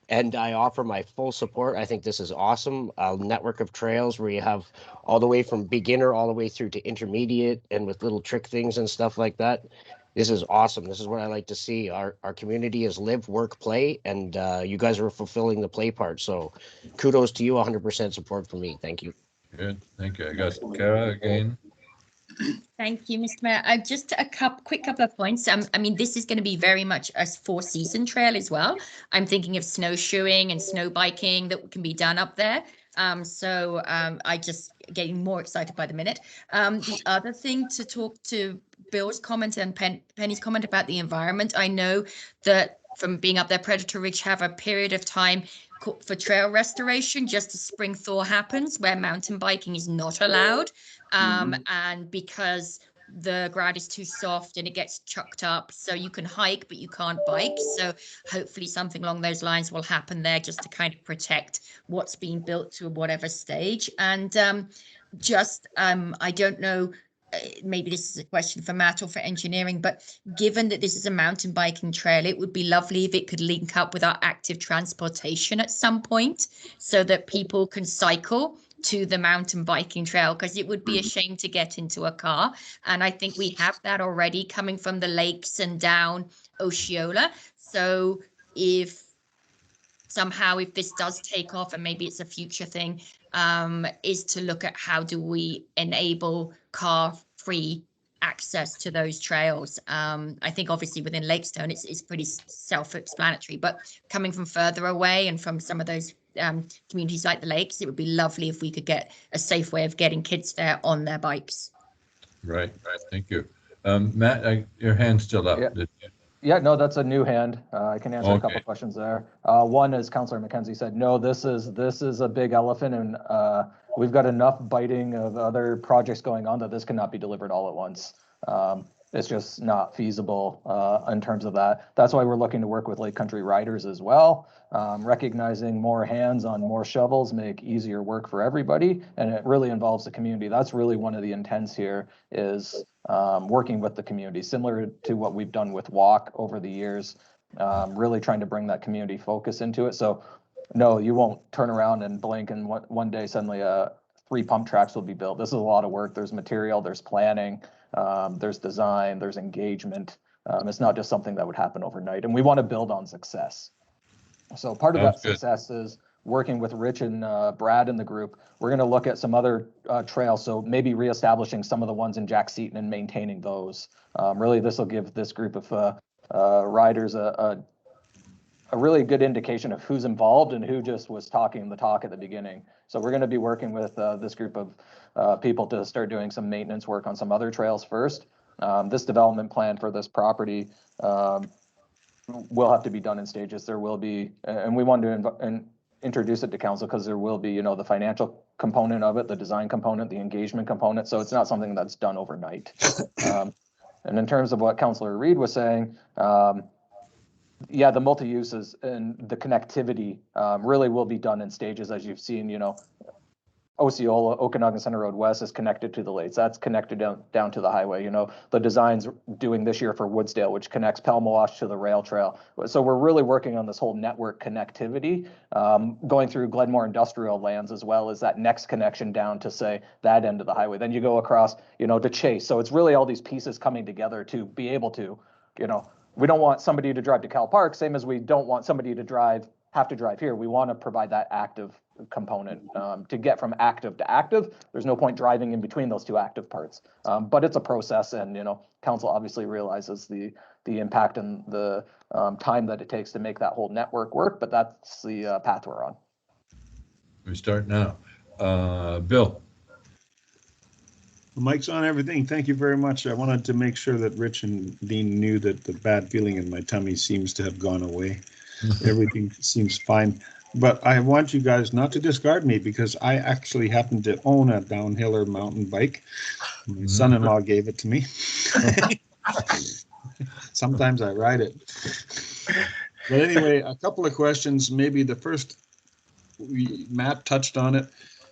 and I offer my full support. I think this is awesome. A network of trails where you have all the way from beginner all the way through to intermediate, and with little trick things and stuff like that. This is awesome. This is what I like to see. Our community is live, work, play, and you guys are fulfilling the play part. So kudos to you, 100% support from me. Thank you. Good. Thank you. I got Cara again. Thank you, Mr. Mayor. Just a quick couple of points. I mean, this is going to be very much a 4-season trail as well. I'm thinking of snowshoeing and snow biking that can be done up there. I just getting more excited by the minute. The other thing to talk to Bill's comment and Penny's comment about the environment. I know that from being up there, Predator Ridge have a period of time for trail restoration just as spring thaw happens, where mountain biking is not allowed. And because the ground is too soft and it gets chucked up. So you can hike, but you can't bike. So hopefully something along those lines will happen there just to kind of protect what's being built to whatever stage. And I don't know, maybe this is a question for Matt or for engineering, but given that this is a mountain biking trail, it would be lovely if it could link up with our active transportation at some point so that people can cycle to the mountain biking trail, because it would be a shame to get into a car. And I think we have that already coming from the lakes and down Osceola. So if this does take off, and maybe it's a future thing, is to look at how do we enable car-free access to those trails. I think obviously within Lakestone, it's pretty self-explanatory, but coming from further away and from some of those communities like the lakes, it would be lovely if we could get a safe way of getting kids there on their bikes. Right. Thank you. Matt, your hand's still up. Yeah. Yeah, no, that's a new hand. I can answer a couple of questions there. One is Councillor McKenzie said, no, this is a big elephant, and we've got enough biting of other projects going on that this cannot be delivered all at once. It's just not feasible in terms of that. That's why we're looking to work with Lake Country Riders as well, recognizing more hands on more shovels make easier work for everybody, and it really involves the community. That's really one of the intents here, is working with the community, similar to what we've done with Walk over the years, really trying to bring that community focus into it. So no, you won't turn around and blink and one day suddenly 3 pump tracks will be built. This is a lot of work. There's material, there's planning, there's design, there's engagement. It's not just something that would happen overnight, and we want to build on success. So part of that success is working with Rich and Brad in the group. We're going to look at some other trails, so maybe reestablishing some of the ones in Jack Seaton and maintaining those. Really, this will give this group of riders a really good indication of who's involved and who just was talking the talk at the beginning. So we're going to be working with this group of people to start doing some maintenance work on some other trails first. This development plan for this property will have to be done in stages. There will be, and we want to introduce it to council because there will be, the financial component of it, the design component, the engagement component. So it's not something that's done overnight. And in terms of what Councillor Reid was saying, yeah, the multi-uses and the connectivity really will be done in stages, as you've seen. Osceola, Okanagan Center Road West is connected to the lakes. That's connected down to the highway. The designs doing this year for Woodsdale, which connects Pelmawash to the rail trail. So we're really working on this whole network connectivity, going through Glenmore Industrial Lands, as well as that next connection down to, say, that end of the highway. Then you go across, to Chase. So it's really all these pieces coming together to be able to, we don't want somebody to drive to Cal Park, same as we don't want somebody to have to drive here. We want to provide that active component to get from active to active. There's no point driving in between those two active parts, but it's a process, and council obviously realizes the impact and the time that it takes to make that whole network work, but that's the path we're on. We start now. Bill. The mic's on everything. Thank you very much. I wanted to make sure that Rich and Dean knew that the bad feeling in my tummy seems to have gone away. Everything seems fine. But I want you guys not to discard me, because I actually happen to own a downhiller mountain bike. My son-in-law gave it to me. Sometimes I ride it. But anyway, a couple of questions. Maybe the first, Matt touched on it,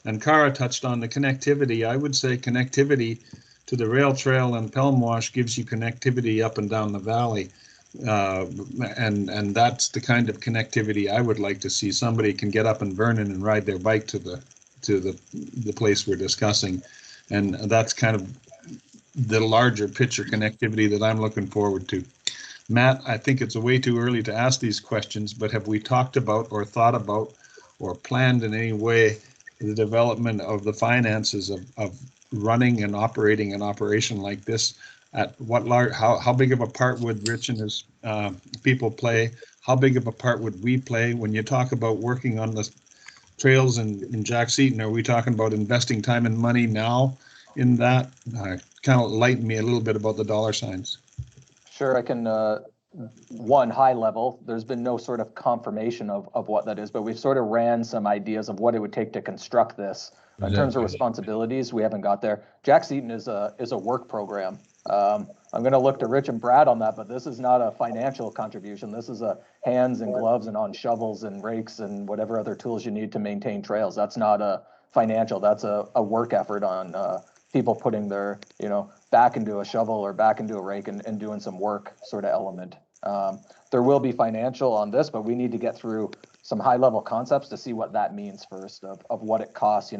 and Cara touched on the connectivity. I would say connectivity to the rail trail and Pelmawash gives you connectivity up and down the valley. And that's the kind of connectivity I would like to see. Somebody can get up in Vernon and ride their bike to the place we're discussing, and that's kind of the larger picture connectivity that I'm looking forward to. Matt, I think it's way too early to ask these questions, but have we talked about or thought about or planned in any way the development of the finances of running and operating an operation like this? At what large, how big of a part would Rich and his people play? How big of a part would we play? When you talk about working on the trails in Jack Seaton, are we talking about investing time and money now in that? Kind of lighten me a little bit about the dollar signs. Sure, I can. One, high level, there's been no sort of confirmation of what that is, but we've sort of ran some ideas of what it would take to construct this. In terms of responsibilities, we haven't got there. Jack Seaton is a work program. I'm going to look to Rich and Brad on that, but this is not a financial contribution. This is a hands and gloves and on shovels and rakes and whatever other tools you need to maintain trails. That's not a financial, that's a work effort on people putting their, back into a shovel or back into a rake and doing some work sort of element. There will be financial on this, but we need to get through some high level concepts to see what that means first of what it costs.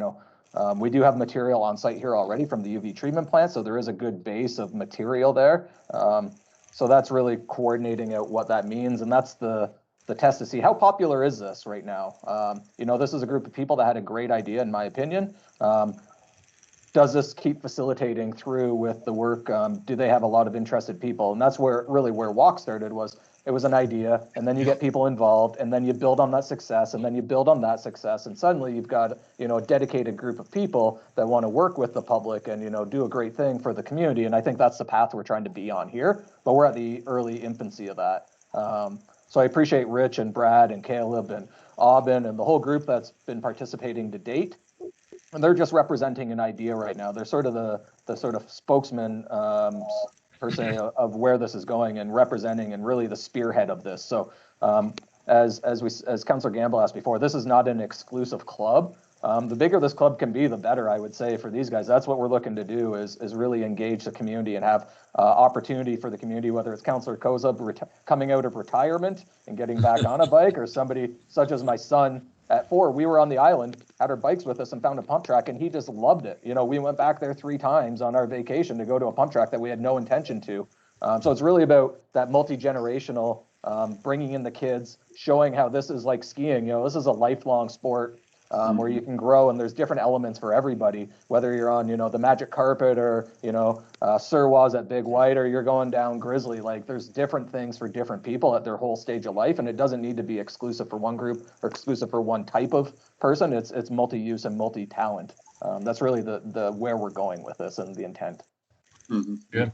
We do have material on site here already from the UV treatment plant, so there is a good base of material there. So that's really coordinating out what that means, and that's the test to see how popular is this right now. This is a group of people that had a great idea, in my opinion. Does this keep facilitating through with the work? Do they have a lot of interested people? And that's where Walk started. It was an idea, and then you get people involved, and then you build on that success, and then you build on that success, and suddenly you've got a dedicated group of people that want to work with the public and do a great thing for the community. And I think that's the path we're trying to be on here, but we're at the early infancy of that. So I appreciate Rich and Brad and Caleb and Aubin and the whole group that's been participating to date. And they're just representing an idea right now. They're sort of the sort of spokesman per se of where this is going and representing and really the spearhead of this. So as Councillor Gamble asked before, this is not an exclusive club. The bigger this club can be, the better, I would say, for these guys. That's what we're looking to do is really engage the community and have opportunity for the community, whether it's Councillor Koza coming out of retirement and getting back on a bike, or somebody such as my son at 4. We were on the island, had our bikes with us and found a pump track, and he just loved it. We went back there 3 times on our vacation to go to a pump track that we had no intention to. So it's really about that multi-generational, bringing in the kids, showing how this is like skiing. This is a lifelong sport. Where you can grow, and there's different elements for everybody, whether you're on, the magic carpet or, Sir Was at Big White, or you're going down Grizzly. Like, there's different things for different people at their whole stage of life, and it doesn't need to be exclusive for one group or exclusive for one type of person. It's multi-use and multi-talent. That's really the where we're going with this and the intent. Mm-hmm. Good,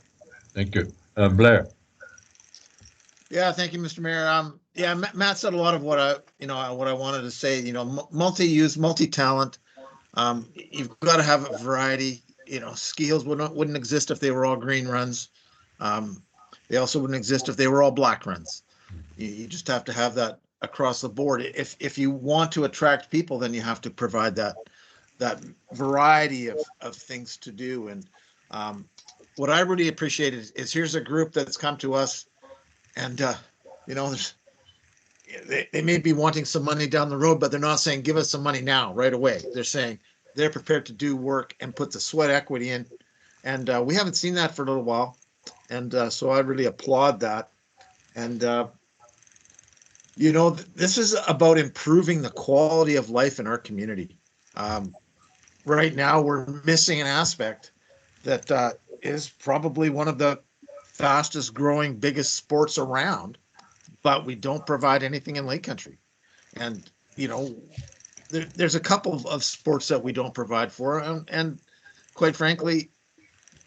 thank you. Blair. Yeah, thank you, Mr. Mayor. Yeah, Matt said a lot of what I wanted to say. Multi-use, multi-talent. You've got to have a variety. Ski hills wouldn't exist if they were all green runs. They also wouldn't exist if they were all black runs. You just have to have that across the board. If you want to attract people, then you have to provide that variety of things to do. And what I really appreciate is here's a group that's come to us. And, they may be wanting some money down the road, but they're not saying, give us some money now, right away. They're saying they're prepared to do work and put the sweat equity in. And we haven't seen that for a little while. And so I really applaud that. And, this is about improving the quality of life in our community. Right now, we're missing an aspect that is probably one of the fastest growing, biggest sports around, but we don't provide anything in Lake Country. And, there's a couple of sports that we don't provide for. And quite frankly,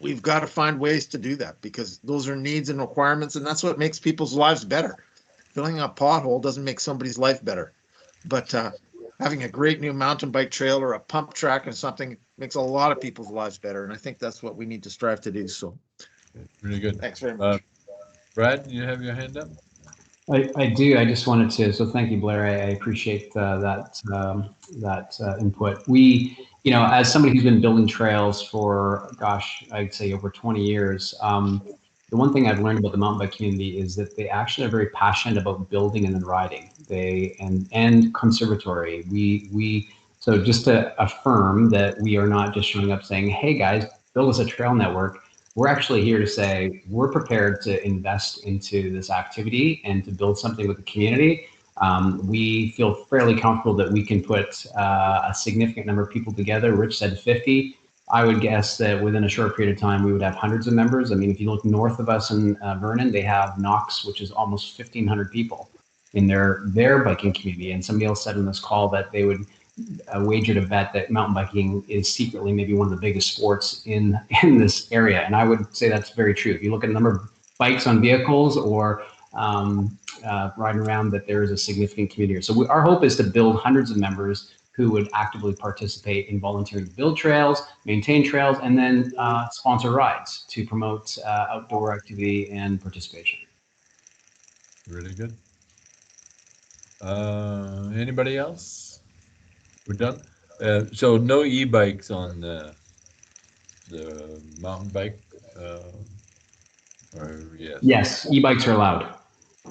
we've got to find ways to do that because those are needs and requirements. And that's what makes people's lives better. Filling a pothole doesn't make somebody's life better. But having a great new mountain bike trail or a pump track or something makes a lot of people's lives better. And I think that's what we need to strive to do. So. Really good. Thanks very much. Brad, you have your hand up? I do. I just wanted to. So thank you, Blair. I appreciate that input. We, as somebody who's been building trails for, gosh, I'd say over 20 years, the one thing I've learned about the mountain bike community is that they actually are very passionate about building and then riding. And conservatory. So just to affirm that we are not just showing up saying, hey guys, build us a trail network. We're actually here to say we're prepared to invest into this activity and to build something with the community. We feel fairly comfortable that we can put a significant number of people together. Rich said 50. I would guess that within a short period of time, we would have hundreds of members. I mean, if you look north of us in Vernon, they have Knox, which is almost 1,500 people in their biking community. And somebody else said in this call that they would wager to bet that mountain biking is secretly maybe one of the biggest sports in this area. And I would say that's very true. If you look at the number of bikes on vehicles or riding around, that there is a significant community here. So our hope is to build hundreds of members who would actively participate in volunteering to build trails, maintain trails, and then sponsor rides to promote outdoor activity and participation. Really good. Anybody else? We're done. So no e-bikes on the mountain bike. Or yes. Yes, e-bikes are allowed.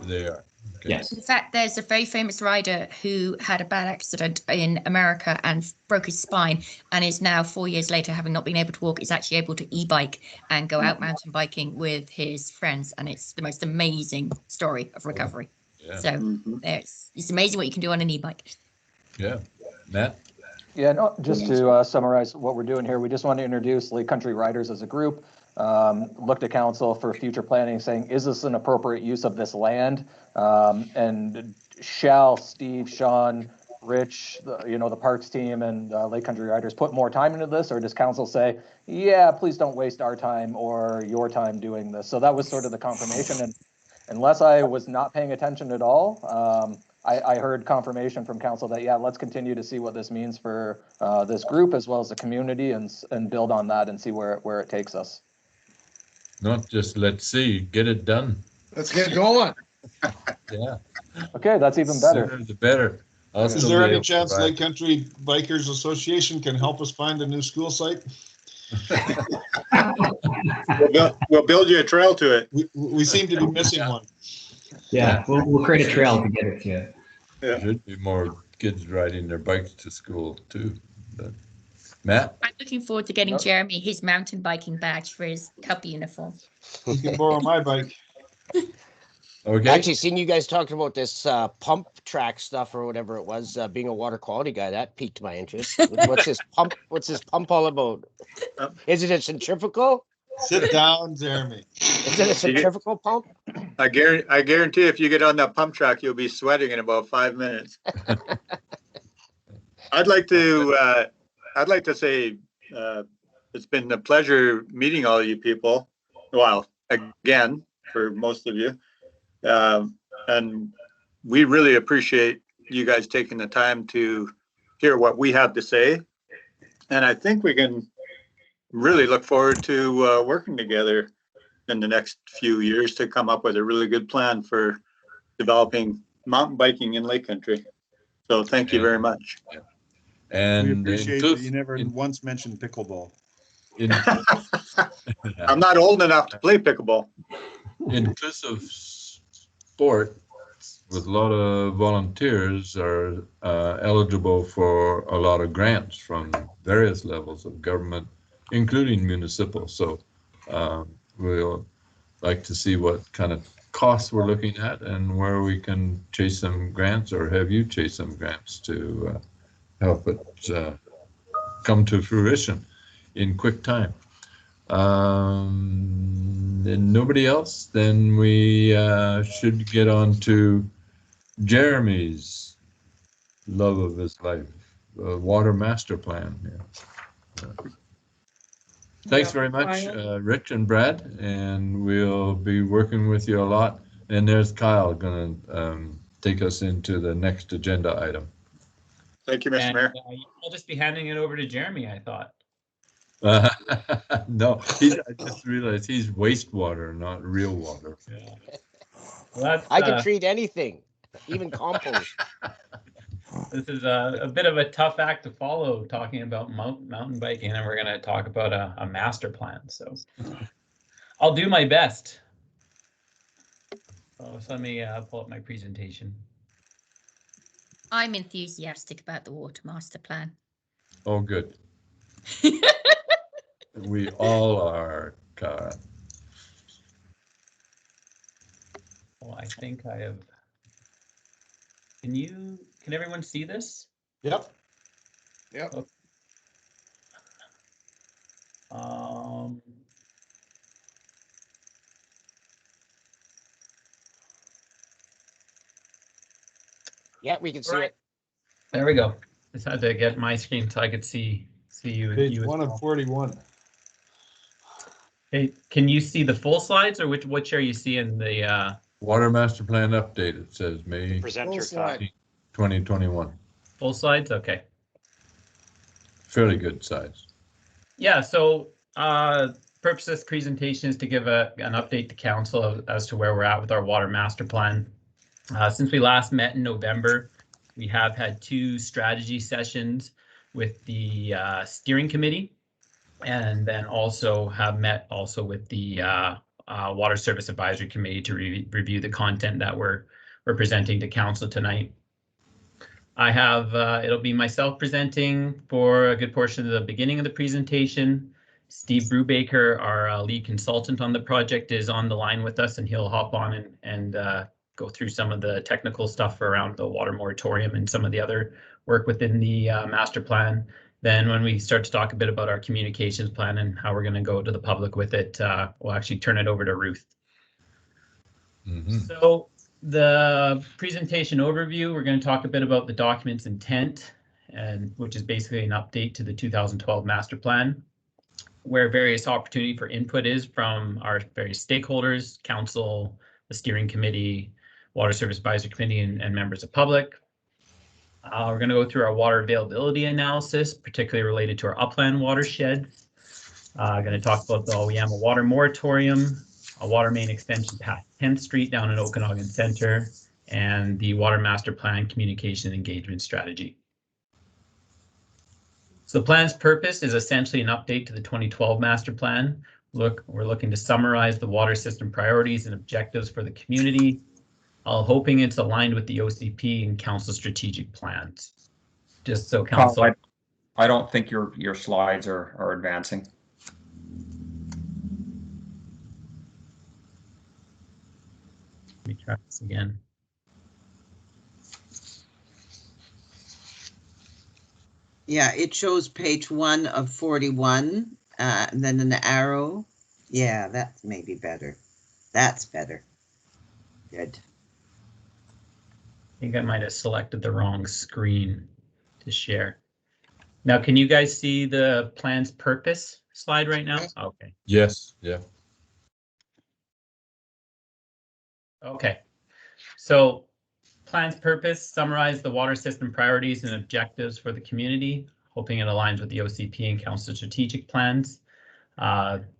They are. Okay. Yes. In fact, there's a very famous rider who had a bad accident in America and broke his spine, and is now 4 years later, having not been able to walk, is actually able to e-bike and go out mountain biking with his friends, and it's the most amazing story of recovery. Yeah. So it's amazing what you can do on an e-bike. Yeah. Matt? Yeah, no, just to summarize what we're doing here, we just want to introduce Lake Country Riders as a group. Look to council for future planning, saying, is this an appropriate use of this land? And shall Steve, Sean, Rich, the parks team and Lake Country Riders put more time into this? Or does council say, yeah, please don't waste our time or your time doing this? So that was sort of the confirmation. And unless I was not paying attention at all, I heard confirmation from council that, yeah, let's continue to see what this means for this group as well as the community, and build on that and see where it takes us. Not just let's see, get it done. Let's get going. Yeah. Okay, that's even better. Sooner the better. Is there any chance Lake Country Bikers Association can help us find a new school site? We'll build you a trail to it. We seem to be missing one. Yeah, we'll create a trail to get it to you. Yeah. There should be more kids riding their bikes to school too. But, Matt? I'm looking forward to getting Jeremy his mountain biking badge for his Cub uniform. You can borrow my bike. Okay. Actually, seeing you guys talking about this pump track stuff or whatever it was, being a water quality guy, that piqued my interest. What's this pump? What's this pump all about? Is it a centrifugal? Sit down, Jeremy. Is it a centrifugal pump? I guarantee if you get on that pump track, you'll be sweating in about 5 minutes. I'd like to say it's been a pleasure meeting all of you people. Well, again, for most of you. And we really appreciate you guys taking the time to hear what we have to say. And I think we can really look forward to working together in the next few years to come up with a really good plan for developing mountain biking in Lake Country. So thank you very much. And we appreciate that you never once mentioned pickleball. I'm not old enough to play pickleball. Inclusive sport with a lot of volunteers are eligible for a lot of grants from various levels of government, including municipal. So we'll like to see what kind of costs we're looking at and where we can chase some grants, or have you chase some grants to help it come to fruition in quick time. And nobody else, then we should get on to Jeremy's love of his life, water master plan. Thanks very much, Rich and Brad, and we'll be working with you a lot. And there's Kyle gonna take us into the next agenda item. Thank you, Mr. Mayor. I'll just be handing it over to Jeremy, I thought. No, I just realized he's wastewater, not real water. Yeah. Well, I can treat anything, even compost. This is a bit of a tough act to follow, talking about mountain biking, and we're going to talk about a master plan. So I'll do my best. So let me pull up my presentation. I'm enthusiastic about the water master plan. Oh, good. We all are, Kyle. Well, I think I have. Can everyone see this? Yep. Yep. Okay. Yeah, we can see it. There we go. Just had to get my screen so I could see you. Page you 1 of 41. Hey, can you see the full slides, or which are you seeing the Water master plan update, it says May Presenter slide. time. 2021. full slides? Okay. fairly good size. Yeah, so purpose of this presentation is to give an update to council as to where we're at with our water master plan. Since we last met in November, we have had 2 strategy sessions with the steering committee, and then also have met also with the Water Service Advisory Committee to review the content that we're presenting to council tonight. I have, it'll be myself presenting for a good portion of the beginning of the presentation. Steve Brubaker, our lead consultant on the project, is on the line with us, and he'll hop on and go through some of the technical stuff around the water moratorium and some of the other work within the master plan. Then when we start to talk a bit about our communications plan and how we're going to go to the public with it, we'll actually turn it over to Ruth. So the presentation overview, we're going to talk a bit about the document's intent, and which is basically an update to the 2012 master plan, where various opportunity for input is from our various stakeholders, council, the steering committee, Water Service Advisory Committee, and members of public. We're going to go through our water availability analysis, particularly related to our upland watersheds. Going to talk about the OEM water moratorium, a water main extension past 10th Street down in Okanagan Center, and the water master plan communication engagement strategy. So the plan's purpose is essentially an update to the 2012 master plan. We're looking to summarize the water system priorities and objectives for the community, hoping it's aligned with the OCP and council strategic plans. Just so council. I don't think your slides are advancing. Let me try this again. Yeah, it shows page 1 of 41, and then an arrow. Yeah, that may be better. That's better. Good. I think I might have selected the wrong screen to share. Now, can you guys see the plan's purpose slide right now? Okay. Yes, yeah. Okay. So plan's purpose, summarize the water system priorities and objectives for the community, hoping it aligns with the OCP and council strategic plans.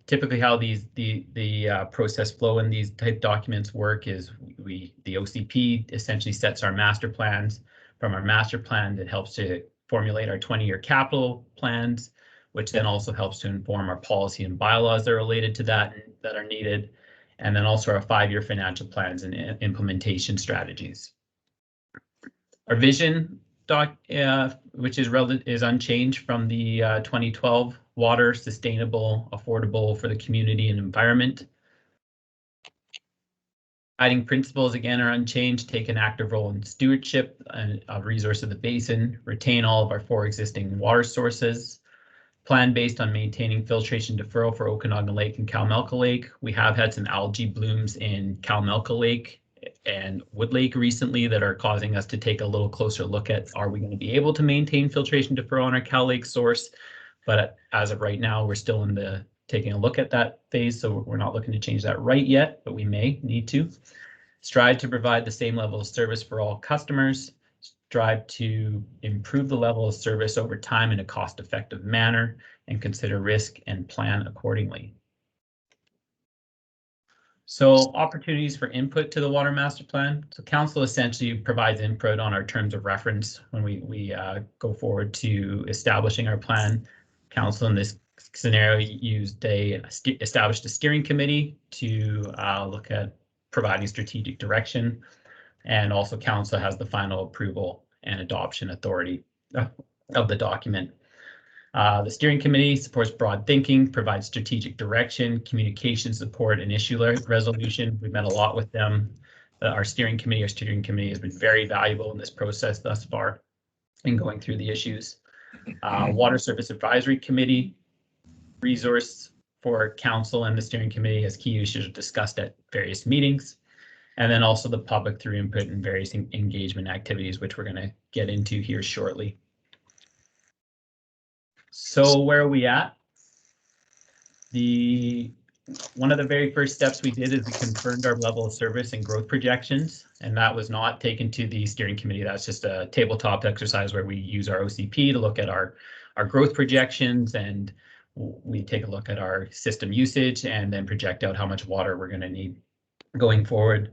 Typically how the process flow in these type documents work is the OCP essentially sets our master plans. From our master plan, it helps to formulate our 20-year capital plans, which then also helps to inform our policy and bylaws that are related to that are needed, and then also our 5-year financial plans and implementation strategies. Our vision doc, which is unchanged from the 2012 water, sustainable, affordable for the community and environment. Guiding principles, again, are unchanged. Take an active role in stewardship of resource of the basin. Retain all of our 4 existing water sources. Plan based on maintaining filtration deferral for Okanagan Lake and Calmelka Lake. We have had some algae blooms in Calmelka Lake and Wood Lake recently that are causing us to take a little closer look at, are we going to be able to maintain filtration deferral on our Cal Lake source? But as of right now, we're still in the taking a look at that phase, so we're not looking to change that right yet, but we may need to. Strive to provide the same level of service for all customers. Strive to improve the level of service over time in a cost-effective manner, and consider risk and plan accordingly. So opportunities for input to the water master plan. So council essentially provides input on our terms of reference when we go forward to establishing our plan. Council in this scenario established a steering committee to look at providing strategic direction, and also council has the final approval and adoption authority of the document. The steering committee supports broad thinking, provides strategic direction, communication support, and issue resolution. We've met a lot with them. Our steering committee has been very valuable in this process thus far in going through the issues. Water Service Advisory Committee, resource for council and the steering committee as key issues are discussed at various meetings. And then also the public through input and various engagement activities, which we're going to get into here shortly. So where are we at? One of the very first steps we did is we confirmed our level of service and growth projections, and that was not taken to the steering committee. That's just a tabletop exercise where we use our OCP to look at our our growth projections, and we take a look at our system usage and then project out how much water we're going to need going forward.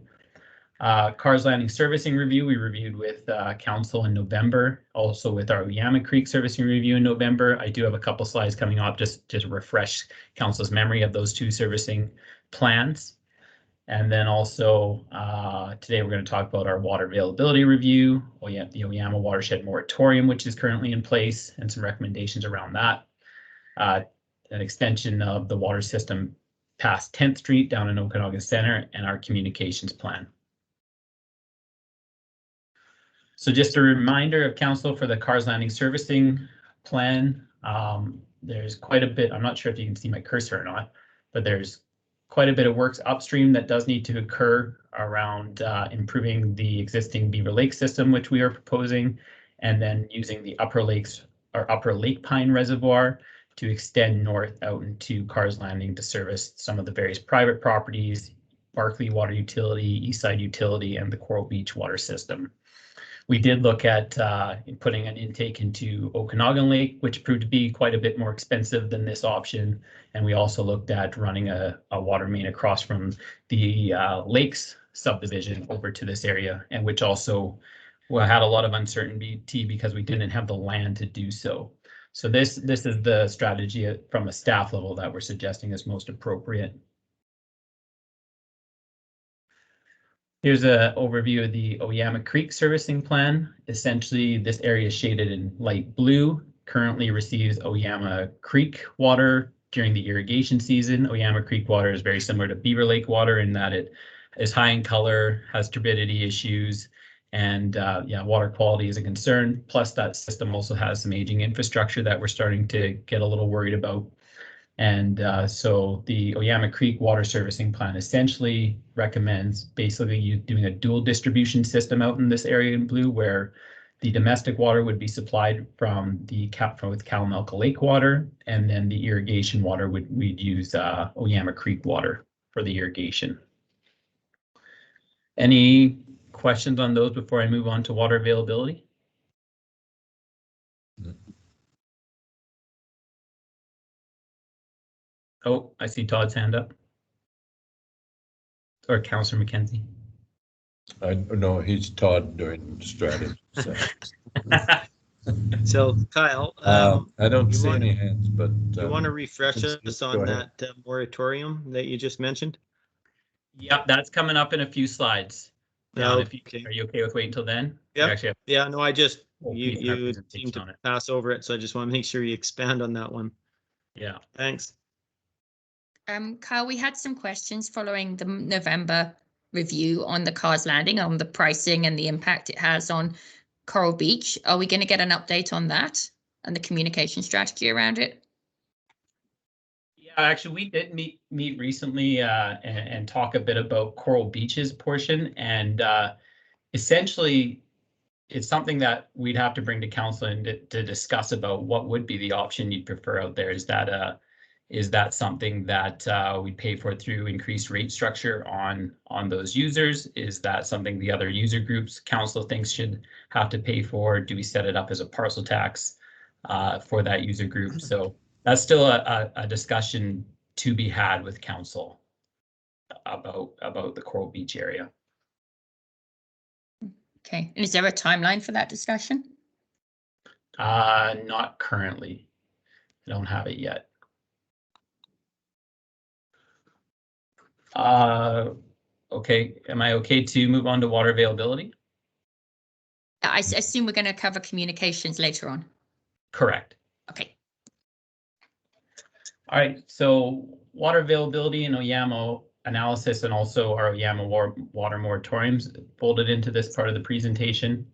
Carrs Landing servicing review, we reviewed with council in November, also with our Oyama Creek servicing review in November. I do have a couple slides coming up just to refresh council's memory of those two servicing plans. And then also today we're going to talk about our water availability review, the Oyama watershed moratorium, which is currently in place, and some recommendations around that. An extension of the water system past 10th Street down in Okanagan Center, and our communications plan. So just a reminder of council for the Carrs Landing servicing plan. There's quite a bit, I'm not sure if you can see my cursor or not, but there's quite a bit of works upstream that does need to occur around improving the existing Beaver Lake system, which we are proposing, and then using the Upper Lakes or Upper Lake Pine Reservoir to extend north out into Carrs Landing to service some of the various private properties, Barkley Water Utility, Eastside Utility, and the Coral Beach Water System. We did look at putting an intake into Okanagan Lake, which proved to be quite a bit more expensive than this option. And we also looked at running a water main across from the Lakes subdivision over to this area, and which also had a lot of uncertainty because we didn't have the land to do so. So this is the strategy from a staff level that we're suggesting is most appropriate. Here's an overview of the Oyama Creek servicing plan. Essentially, this area is shaded in light blue. Currently receives Oyama Creek water during the irrigation season. Oyama Creek water is very similar to Beaver Lake water in that it is high in color, has turbidity issues, and water quality is a concern. Plus, that system also has some aging infrastructure that we're starting to get a little worried about. And so the Oyama Creek water servicing plan essentially recommends basically you doing a dual distribution system out in this area in blue, where the domestic water would be supplied from with Kalamalka Lake water, and then the irrigation water we'd use Oyama Creek water for the irrigation. Any questions on those before I move on to water availability? Oh, I see Todd's hand up. Or Councillor McKenzie. No, he's Todd doing strategy. So, So Kyle, I don't see any hands, but you want to refresh us go on ahead. that moratorium that you just mentioned? Yep, that's coming up in a few slides. No, Are you okay with waiting until then? Yep. Actually, Yeah, no, I just, you you seem to pass over it, so I just want to make sure you expand on that one. yeah. Thanks. Kyle, we had some questions following the November review on the Carrs Landing, on the pricing and the impact it has on Coral Beach. Are we going to get an update on that and the communication strategy around it? Yeah, actually, we did meet recently and talk a bit about Coral Beach's portion, and essentially, it's something that we'd have to bring to council and to discuss about what would be the option you'd prefer out there. Is that something that we pay for through increased rate structure on those users? Is that something the other user groups council thinks should have to pay for? Do we set it up as a parcel tax for that user group? So that's still a discussion to be had with council about the Coral Beach area. Okay, and is there a timeline for that discussion? Not currently. I don't have it yet. Okay, am I okay to move on to water availability? I assume we're going to cover communications later on. Correct. Okay. All right, so water availability and Oyama analysis, and also our Oyama water moratoriums folded into this part of the presentation.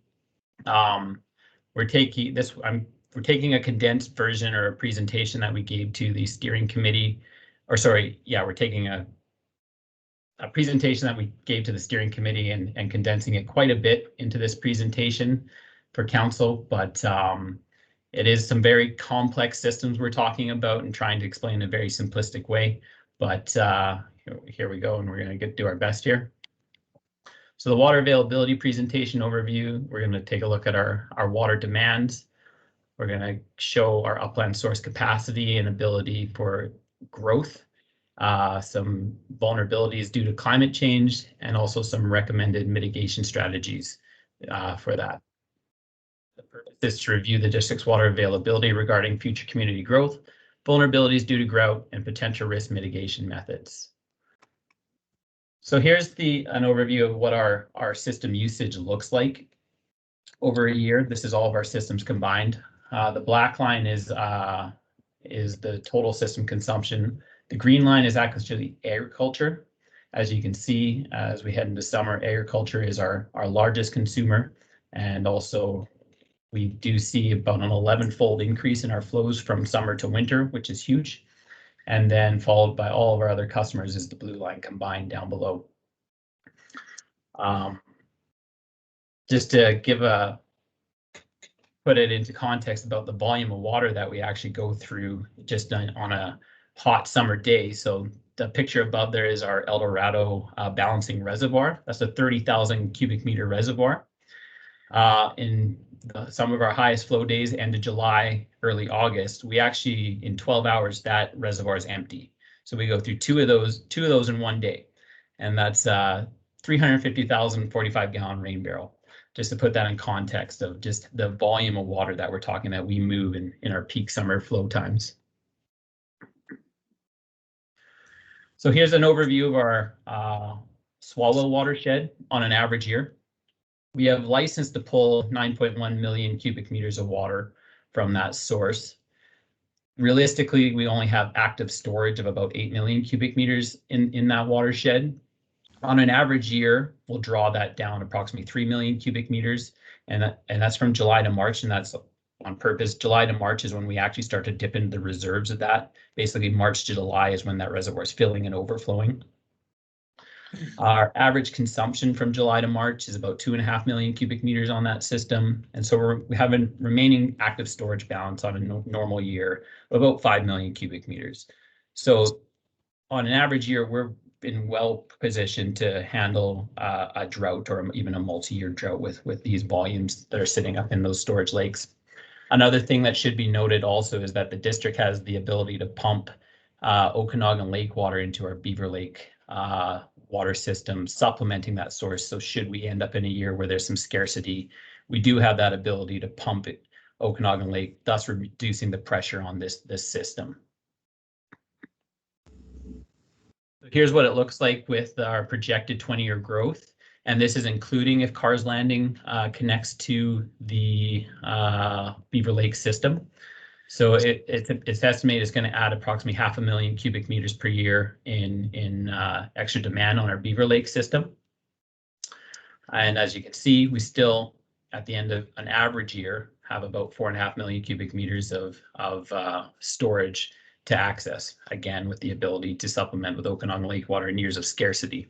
We're taking a condensed version or a presentation that we gave to the steering committee, or sorry, yeah, we're taking a presentation that we gave to the steering committee and condensing it quite a bit into this presentation for council, but it is some very complex systems we're talking about and trying to explain in a very simplistic way. But here we go, and we're going to do our best here. So the water availability presentation overview, we're going to take a look at our water demands. We're going to show our upland source capacity and ability for growth, some vulnerabilities due to climate change, and also some recommended mitigation strategies for that. The purpose is to review the district's water availability regarding future community growth, vulnerabilities due to drought, and potential risk mitigation methods. So here's an overview of what our system usage looks like over a year. This is all of our systems combined. The black line is the total system consumption. The green line is actually agriculture. As you can see, as we head into summer, agriculture is our largest consumer, and also we do see about an 11-fold increase in our flows from summer to winter, which is huge. And then followed by all of our other customers is the blue line combined down below. Just to put it into context about the volume of water that we actually go through just on a hot summer day. So the picture above there is our El Dorado balancing reservoir. That's a 30,000 cubic meter reservoir. In some of our highest flow days, end of July, early August, we actually, in 12 hours, that reservoir is empty. So we go through two of those in one day. And that's 350,000 45-gallon rain barrel. Just to put that in context of just the volume of water that we're talking that we move in our peak summer flow times. So here's an overview of our Swalwell watershed on an average year. We have license to pull 9.1 million cubic meters of water from that source. Realistically, we only have active storage of about 8 million cubic meters in that watershed. On an average year, we'll draw that down approximately 3 million cubic meters, and that's from July to March, and that's on purpose. July to March is when we actually start to dip into the reserves of that. Basically, March to July is when that reservoir is filling and overflowing. Our average consumption from July to March is about 2.5 million cubic meters on that system. And so we have a remaining active storage balance on a normal year of about 5 million cubic meters. So on an average year, we're been well positioned to handle a drought or even a multi-year drought with these volumes that are sitting up in those storage lakes. Another thing that should be noted also is that the district has the ability to pump Okanagan Lake water into our Beaver Lake water system, supplementing that source. So should we end up in a year where there's some scarcity, we do have that ability to pump Okanagan Lake, thus reducing the pressure on this system. Here's what it looks like with our projected 20-year growth. And this is including if Carr's Landing connects to the Beaver Lake system. So it's estimated it's going to add approximately 500,000 cubic meters per year in extra demand on our Beaver Lake system. And as you can see, we still, at the end of an average year, have about 4.5 million cubic meters of storage to access, again, with the ability to supplement with Okanagan Lake water in years of scarcity.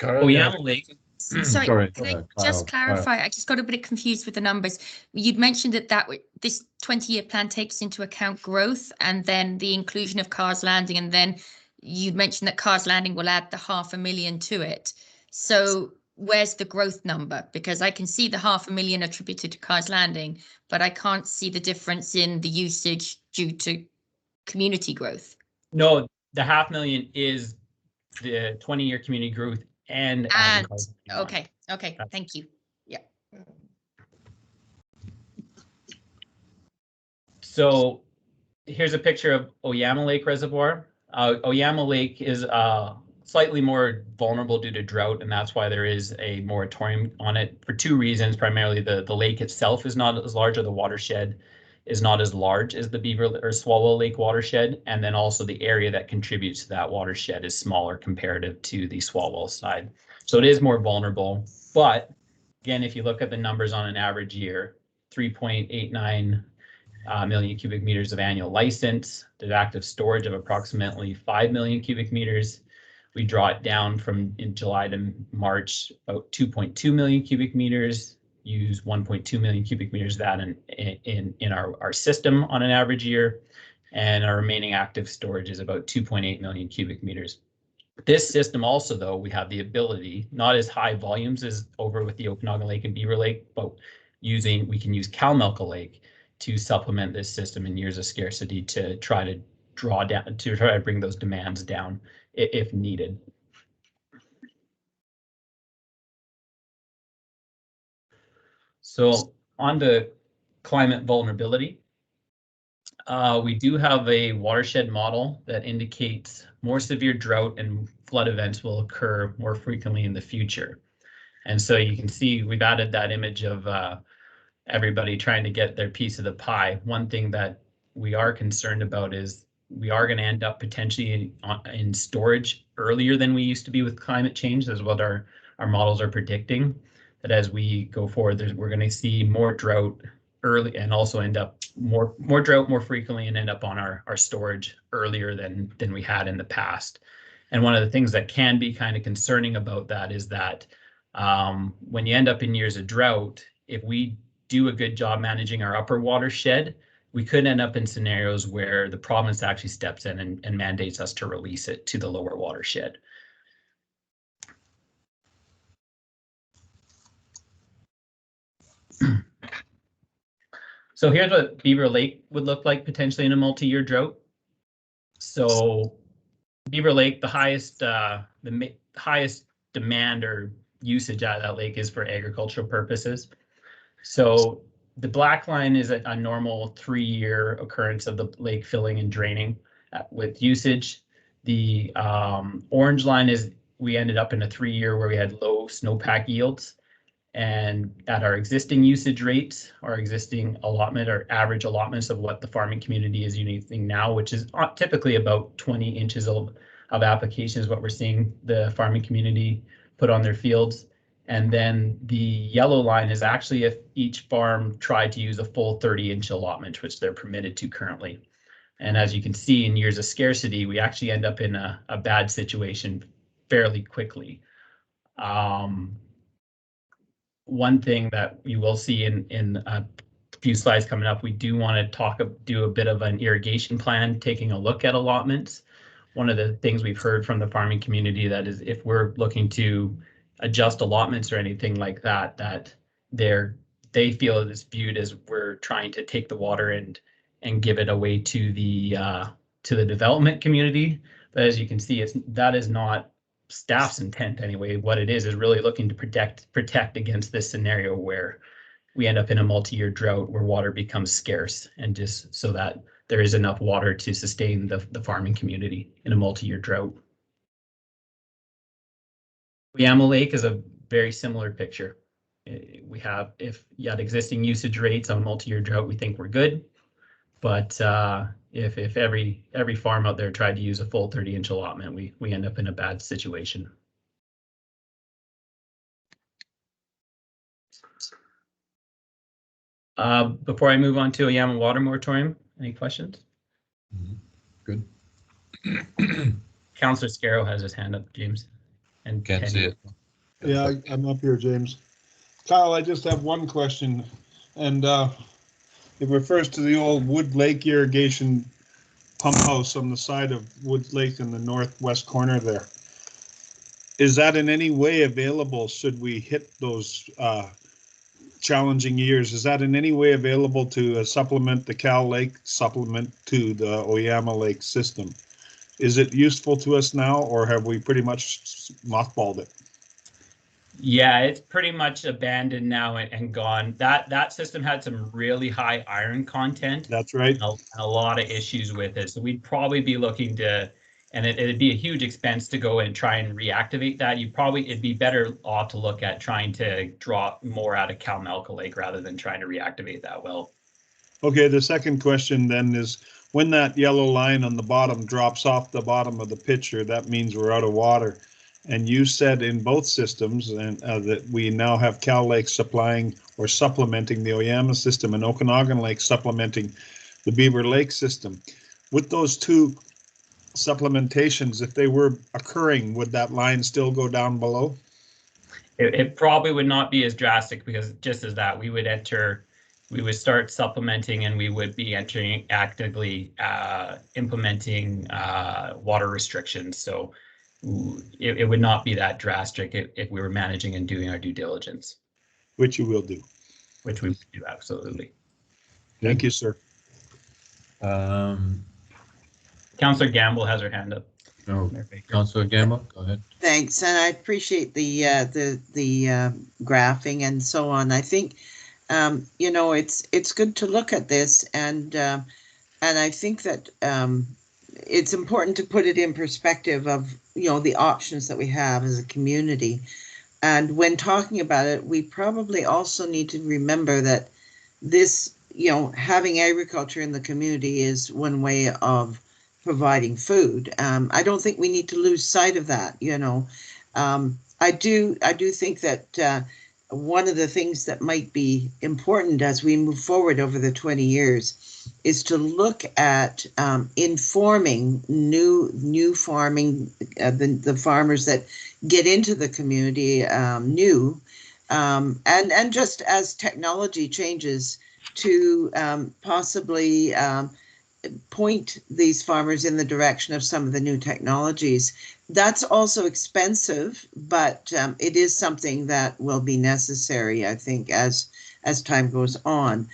Oyama Lake. Sorry, can I just clarify? I just got a bit confused with the numbers. You'd mentioned that this 20-year plan takes into account growth and then the inclusion of Carr's Landing, and then you mentioned that Carr's Landing will add the 500,000 to it. So where's the growth number? Because I can see the 500,000 attributed to Carr's Landing, but I can't see the difference in the usage due to community growth. No, the 500,000 is the 20-year community growth and okay, thank you. Yeah. So here's a picture of Oyama Lake Reservoir. Oyama Lake is slightly more vulnerable due to drought, and that's why there is a moratorium on it for two reasons. Primarily, the lake itself is not as large, or the watershed is not as large as the Beaver or Swalwell Lake watershed, and then also the area that contributes to that watershed is smaller comparative to the Swalwell side. So it is more vulnerable. But again, if you look at the numbers on an average year, 3.89 million cubic meters of annual license, the active storage of approximately 5 million cubic meters. We draw it down from in July to March, about 2.2 million cubic meters. Use 1.2 million cubic meters of that in our system on an average year, and our remaining active storage is about 2.8 million cubic meters. This system also, though, we have the ability, not as high volumes as over with the Okanagan Lake and Beaver Lake, but we can use Calmelka Lake to supplement this system in years of scarcity to try to draw down, to try to bring those demands down if needed. So on to climate vulnerability. We do have a watershed model that indicates more severe drought and flood events will occur more frequently in the future. And so you can see we've added that image of everybody trying to get their piece of the pie. One thing that we are concerned about is we are going to end up potentially in storage earlier than we used to be with climate change, is what our models are predicting. That as we go forward, we're going to see more drought early and also end up more drought more frequently and end up on our storage earlier than we had in the past. And one of the things that can be kind of concerning about that is that when you end up in years of drought, if we do a good job managing our upper watershed, we could end up in scenarios where the province actually steps in and mandates us to release it to the lower watershed. So here's what Beaver Lake would look like potentially in a multi-year drought. So Beaver Lake, the highest demand or usage out of that lake is for agricultural purposes. So the black line is a normal 3-year occurrence of the lake filling and draining with usage. The orange line is we ended up in a 3-year where we had low snowpack yields. And at our existing usage rates, our existing allotment or average allotments of what the farming community is using now, which is typically about 20 inches of application is what we're seeing the farming community put on their fields. And then the yellow line is actually if each farm tried to use a full 30-inch allotment, which they're permitted to currently. And as you can see, in years of scarcity, we actually end up in a bad situation fairly quickly. One thing that you will see in a few slides coming up, we do want to do a bit of an irrigation plan, taking a look at allotments. One of the things we've heard from the farming community that is if we're looking to adjust allotments or anything like that, that they feel it's viewed as we're trying to take the water and give it away to the development community. But as you can see, that is not staff's intent anyway. What it is really looking to protect against this scenario where we end up in a multi-year drought where water becomes scarce, and just so that there is enough water to sustain the farming community in a multi-year drought. Oyama Lake is a very similar picture. We have, if you had existing usage rates on multi-year drought, we think we're good. But if every farm out there tried to use a full 30-inch allotment, we end up in a bad situation. Before I move on to Oyama water moratorium, any questions? Good. Councillor Scarrow has his hand up, James. And can't see it. Yeah, I'm up here, James. Kyle, I just have one question, and it refers to the old Wood Lake irrigation pump house on the side of Wood Lake in the northwest corner there. Is that in any way available should we hit those challenging years? Is that in any way available to supplement the Cal Lake, supplement to the Oyama Lake system? Is it useful to us now, or have we pretty much mothballed it? Yeah, it's pretty much abandoned now and gone. That system had some really high iron content. That's right. And a lot of issues with it. So we'd probably be looking to, and it'd be a huge expense to go and try and reactivate that. It'd be better off to look at trying to draw more out of Calmelka Lake rather than trying to reactivate that well. Okay, the second question then is, when that yellow line on the bottom drops off the bottom of the picture, that means we're out of water. And you said in both systems and that we now have Cal Lake supplying or supplementing the Oyama system and Okanagan Lake supplementing the Beaver Lake system. With those two supplementations, if they were occurring, would that line still go down below? It probably would not be as drastic, because just as that, we would start supplementing and we would be actively implementing water restrictions. So it would not be that drastic if we were managing and doing our due diligence, Which you will do. which we do absolutely. Thank you, sir. Councillor Gamble has her hand up. No, Mayor Baker. Councillor Gamble, go ahead. Thanks, and I appreciate the graphing and so on. I think you know, it's good to look at this, and I think that it's important to put it in perspective of, you know, the options that we have as a community. And when talking about it, we probably also need to remember that this, you know, having agriculture in the community is one way of providing food. I don't think we need to lose sight of that, you know. I do think that one of the things that might be important as we move forward over the 20 years is to look at informing new farming, the farmers that get into the community new, and just as technology changes, to possibly point these farmers in the direction of some of the new technologies. That's also expensive, but it is something that will be necessary, I think, as time goes on.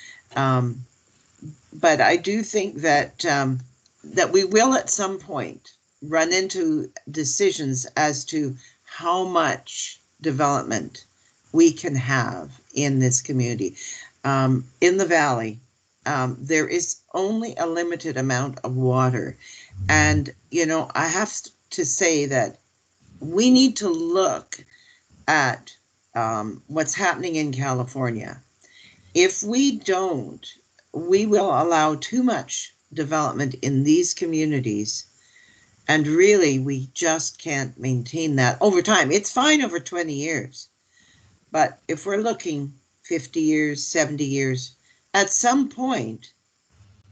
But I do think that that we will at some point run into decisions as to how much development we can have in this community. In the valley, there is only a limited amount of water. And, you know, I have to say that we need to look at what's happening in California. If we don't, we will allow too much development in these communities. And really, we just can't maintain that over time. It's fine over 20 years. But if we're looking 50 years, 70 years, at some point,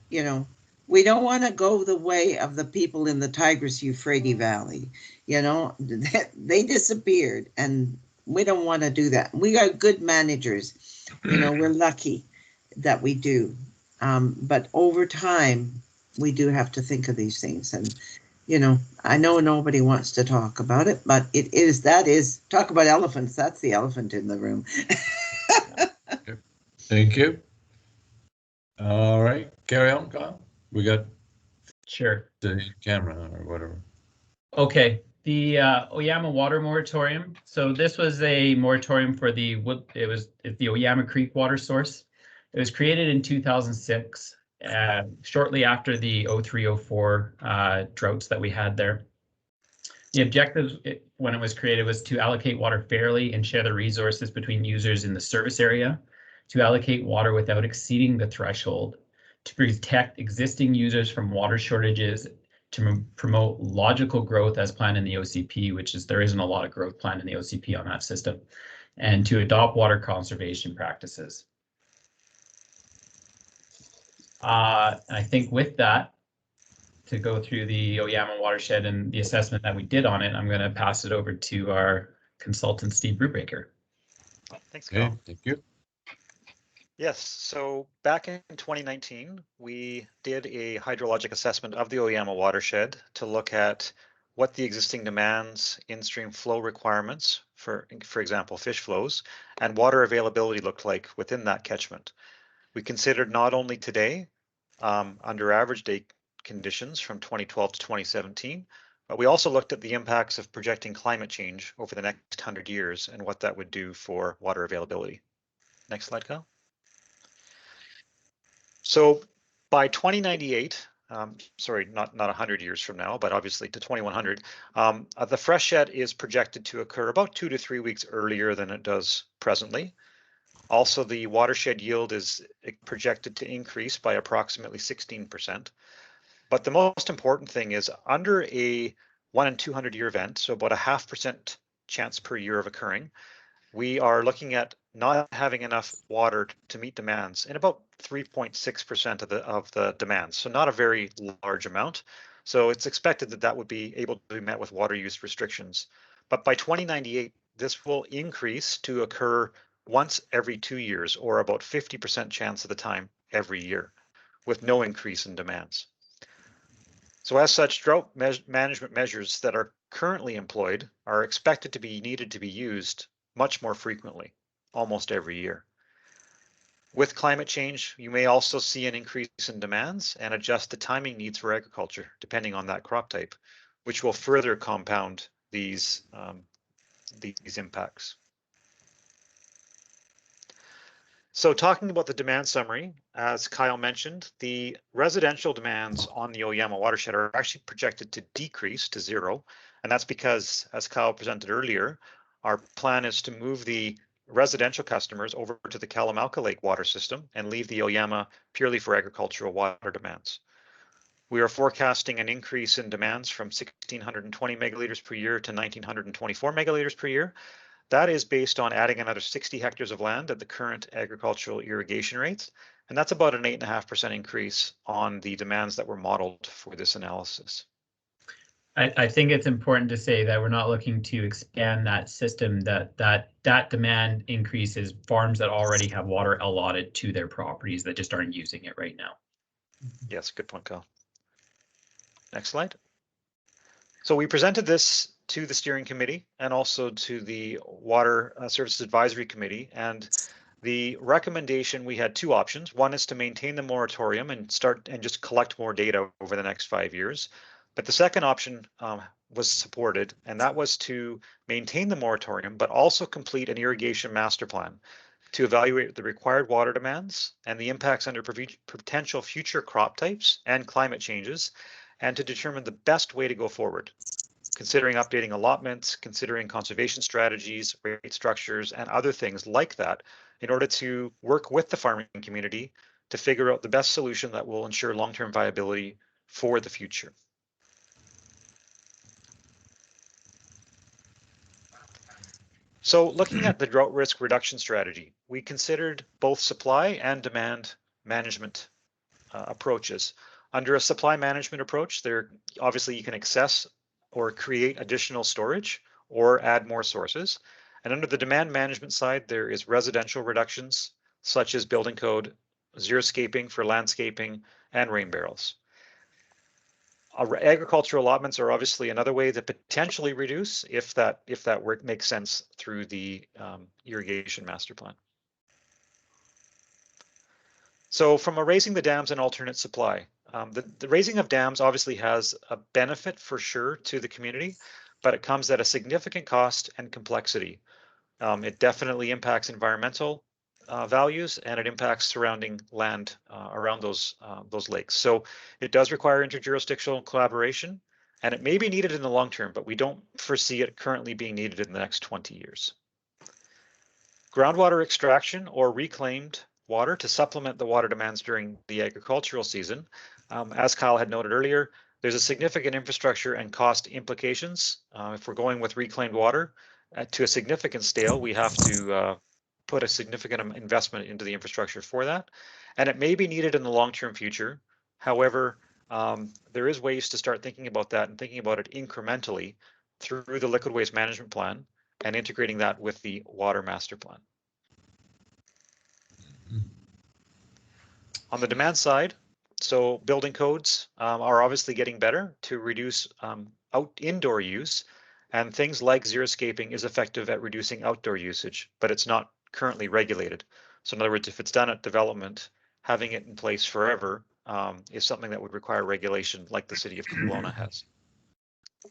you know, we don't want to go the way of the people in the Tigris-Euphrates Valley. You know, they disappeared, and we don't want to do that. We are good managers. You know, we're lucky that we do. But over time, we do have to think of these things. And, you know, I know nobody wants to talk about it, but that is, talk about elephants, that's the elephant in the room. Thank you. All right, carry on, Kyle. We got Sure. the camera or whatever. Okay, the Oyama Water Moratorium. So this was a moratorium for the Oyama Creek water source. It was created in 2006, shortly after the 03-04 droughts that we had there. The objective when it was created was to allocate water fairly and share the resources between users in the service area, to allocate water without exceeding the threshold, to protect existing users from water shortages, to promote logical growth as planned in the OCP, which is there isn't a lot of growth planned in the OCP on that system, and to adopt water conservation practices. I think with that, to go through the Oyama watershed and the assessment that we did on it, I'm going to pass it over to our consultant, Steve Brubaker. Thanks, Kyle. Okay, thank you. Yes, so back in 2019, we did a hydrologic assessment of the Oyama watershed to look at what the existing demands, in-stream flow requirements, for example, fish flows, and water availability looked like within that catchment. We considered not only today, under average day conditions from 2012 to 2017, but we also looked at the impacts of projecting climate change over the next 100 years and what that would do for water availability. Next slide, Kyle. So by 2098, sorry, not 100 years from now, but obviously to 2100, the freshet is projected to occur about 2 to 3 weeks earlier than it does presently. Also, the watershed yield is projected to increase by approximately 16%. But the most important thing is under a 1 in 200 year event, so about a 0.5% chance per year of occurring, we are looking at not having enough water to meet demands in about 3.6% of the demands. So not a very large amount. So it's expected that that would be able to be met with water use restrictions. But by 2098, this will increase to occur once every 2 years, or about 50% chance of the time every year, with no increase in demands. So as such, drought management measures that are currently employed are expected to be needed to be used much more frequently, almost every year. With climate change, you may also see an increase in demands and adjust the timing needs for agriculture, depending on that crop type, which will further compound these impacts. So talking about the demand summary, as Kyle mentioned, the residential demands on the Oyama watershed are actually projected to decrease to 0. And that's because, as Kyle presented earlier, our plan is to move the residential customers over to the Kalamalka Lake water system and leave the Oyama purely for agricultural water demands. We are forecasting an increase in demands from 1,620 megaliters per year to 1,924 megaliters per year. That is based on adding another 60 hectares of land at the current agricultural irrigation rates. And that's about an 8.5% increase on the demands that were modeled for this analysis. I think it's important to say that we're not looking to expand that system, that demand increases farms that already have water allotted to their properties that just aren't using it right now. Yes, good point, Kyle. Next slide. So we presented this to the steering committee and also to the Water Services Advisory Committee. And the recommendation, we had 2 options. One is to maintain the moratorium and just collect more data over the next 5 years. But the second option was supported, and that was to maintain the moratorium, but also complete an irrigation master plan to evaluate the required water demands and the impacts under potential future crop types and climate changes, and to determine the best way to go forward, considering updating allotments, considering conservation strategies, rate structures, and other things like that in order to work with the farming community to figure out the best solution that will ensure long-term viability for the future. So looking at the drought risk reduction strategy, we considered both supply and demand management approaches. Under a supply management approach, obviously you can access or create additional storage or add more sources. And under the demand management side, there is residential reductions, such as building code, xeriscaping for landscaping, and rain barrels. Agricultural allotments are obviously another way to potentially reduce if that work makes sense through the irrigation master plan. So from a raising the dams and alternate supply, the raising of dams obviously has a benefit for sure to the community, but it comes at a significant cost and complexity. It definitely impacts environmental values, and it impacts surrounding land around those lakes. So it does require interjurisdictional collaboration, and it may be needed in the long term, but we don't foresee it currently being needed in the next 20 years. Groundwater extraction or reclaimed water to supplement the water demands during the agricultural season. As Kyle had noted earlier, there's a significant infrastructure and cost implications. If we're going with reclaimed water to a significant scale, we have to put a significant investment into the infrastructure for that. And it may be needed in the long-term future. However, there is ways to start thinking about that and thinking about it incrementally through the liquid waste management plan and integrating that with the water master plan. On the demand side, so building codes are obviously getting better to reduce indoor use, and things like xeriscaping is effective at reducing outdoor usage, but it's not currently regulated. So in other words, if it's done at development, having it in place forever is something that would require regulation like the city of Kelowna has.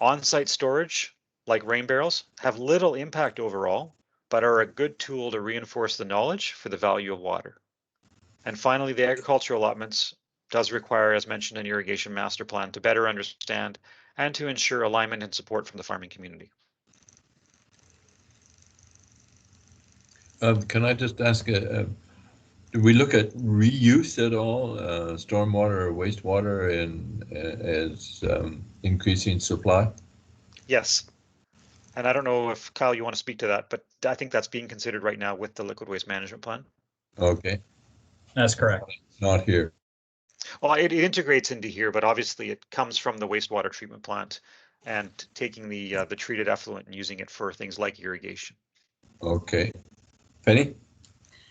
On-site storage, like rain barrels, have little impact overall, but are a good tool to reinforce the knowledge for the value of water. And finally, the agricultural allotments does require, as mentioned, an irrigation master plan to better understand and to ensure alignment and support from the farming community. Can I just ask, do we look at reuse at all, stormwater or wastewater as increasing supply? Yes. And I don't know if, Kyle, you want to speak to that, but I think that's being considered right now with the liquid waste management plan. Okay. That's correct. Not here. Well, it integrates into here, but obviously it comes from the wastewater treatment plant and taking the treated effluent and using it for things like irrigation. Okay. Penny?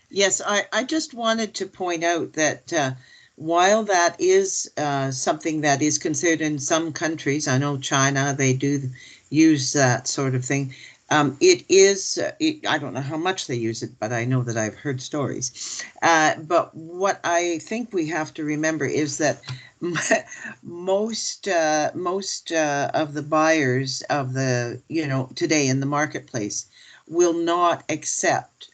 Yes, I just wanted to point out that while that is something that is considered in some countries, I know China, they do use that sort of thing. It is, I don't know how much they use it, but I know that I've heard stories. But what I think we have to remember is that most of the buyers of the, today in the marketplace will not accept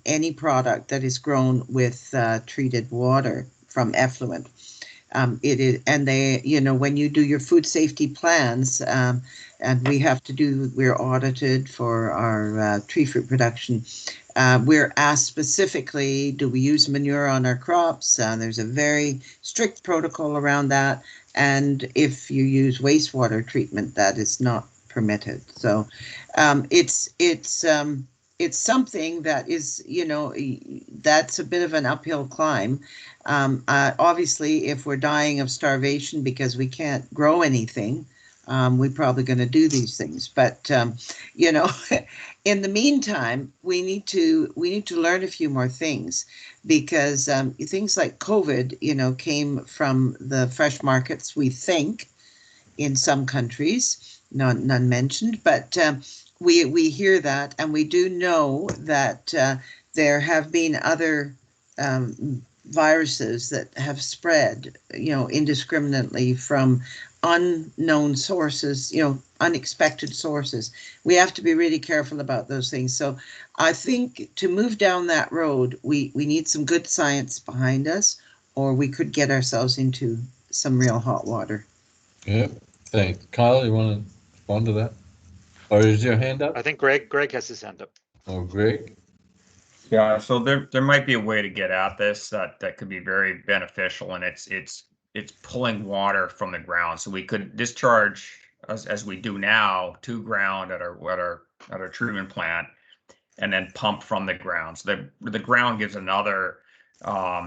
any product that is grown with treated water from effluent. It is, and they, when you do your food safety plans, and we're audited for our tree fruit production. We're asked specifically, do we use manure on our crops? There's a very strict protocol around that. And if you use wastewater treatment, that is not permitted. So it's something that is, that's a bit of an uphill climb. Obviously, if we're dying of starvation because we can't grow anything, we're probably going to do these things. But in the meantime, we need to learn a few more things, because things like COVID, came from the fresh markets. We think in some countries, none mentioned, but we hear that, and we do know that there have been other viruses that have spread, indiscriminately from unknown sources, unexpected sources. We have to be really careful about those things. So I think to move down that road, we need some good science behind us, or we could get ourselves into some real hot water. Yeah, thanks. Kyle, you want to respond to that? Or is your hand up? I think Greg has his hand up. Oh, Greg? Yeah, so there might be a way to get at this that could be very beneficial, and it's pulling water from the ground. So we could discharge as we do now to ground at our treatment plant, and then pump from the ground. So the ground gives another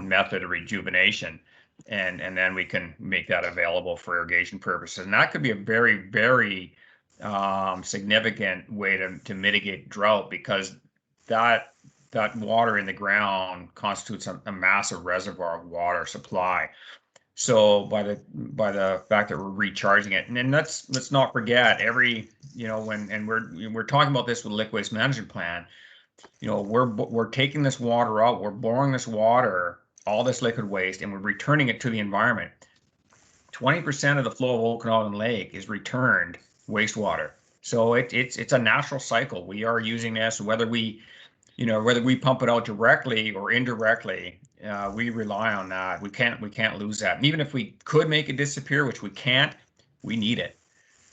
method of rejuvenation, and then we can make that available for irrigation purposes. And that could be a very, very significant way to mitigate drought, because that water in the ground constitutes a massive reservoir of water supply. So by the fact that we're recharging it, and then let's not forget when we're talking about this with liquid waste management plan, we're taking this water out, we're boring this water, all this liquid waste, and we're returning it to the environment. 20% of the flow of Okanagan Lake is returned wastewater. So it's a natural cycle. We are using this, whether we pump it out directly or indirectly, we rely on that. We can't lose that. And even if we could make it disappear, which we can't, we need it.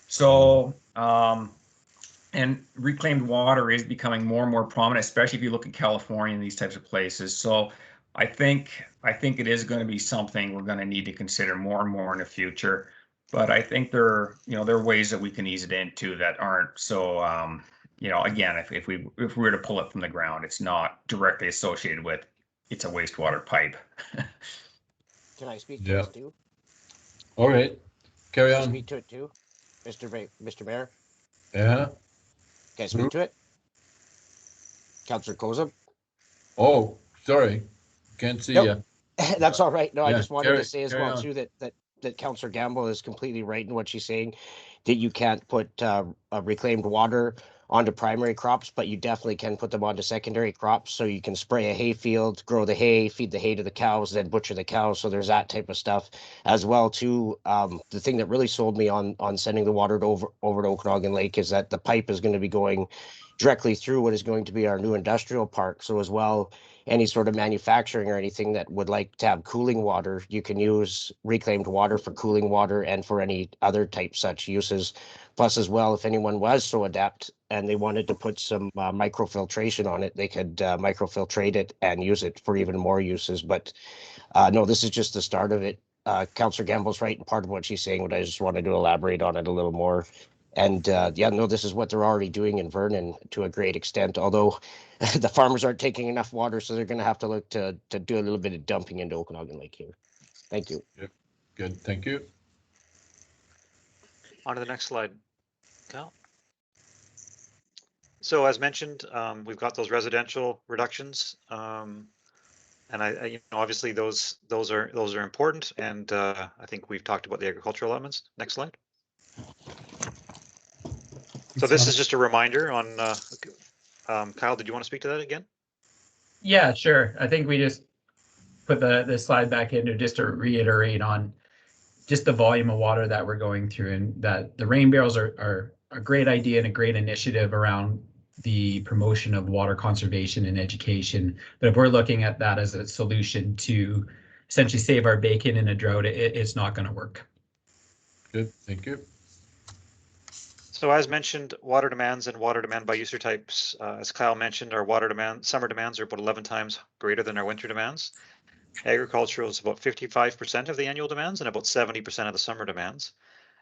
So, and reclaimed water is becoming more and more prominent, especially if you look at California and these types of places. So I think it is going to be something we're going to need to consider more and more in the future. But I think there are ways that we can ease it into that aren't so, again, if we were to pull it from the ground, it's not directly associated with, it's a wastewater pipe. Can I speak to this too? All right, carry Can I on. speak to it too, Mr. Mayor? Yeah. Can I speak to it? Councillor Koza? Oh, sorry, can't see you. That's all right. No, I Yeah, just wanted carry- to say as carry well on. too that Councillor Gamble is completely right in what she's saying, that you can't put reclaimed water onto primary crops, but you definitely can put them onto secondary crops. So you can spray a hay field, grow the hay, feed the hay to the cows, then butcher the cows. So there's that type of stuff as well too. The thing that really sold me on sending the water over to Okanagan Lake is that the pipe is going to be going directly through what is going to be our new industrial park. So as well, any sort of manufacturing or anything that would like to have cooling water, you can use reclaimed water for cooling water and for any other type such uses. Plus as well, if anyone was so adept and they wanted to put some microfiltration on it, they could microfiltrate it and use it for even more uses. But no, this is just the start of it. Councillor Gamble's right in part of what she's saying, but I just wanted to elaborate on it a little more. And this is what they're already doing in Vernon to a great extent, although the farmers aren't taking enough water, so they're going to have to look to do a little bit of dumping into Okanagan Lake here. Thank you. Yep. Good, thank you. On to the next slide, Cal. So as mentioned, we've got those residential reductions, and I obviously those are important, and I think we've talked about the agricultural elements. Next slide. So this is just a reminder on, Kyle, did you want to speak to that again? Yeah, sure. I think we just put the slide back in just to reiterate on just the volume of water that we're going through, and that the rain barrels are a great idea and a great initiative around the promotion of water conservation and education. But if we're looking at that as a solution to essentially save our bacon in a drought, it's not going to work. Good, thank you. So as mentioned, water demands and water demand by user types, as Kyle mentioned, our summer demands are about 11 times greater than our winter demands. Agricultural is about 55% of the annual demands and about 70% of the summer demands.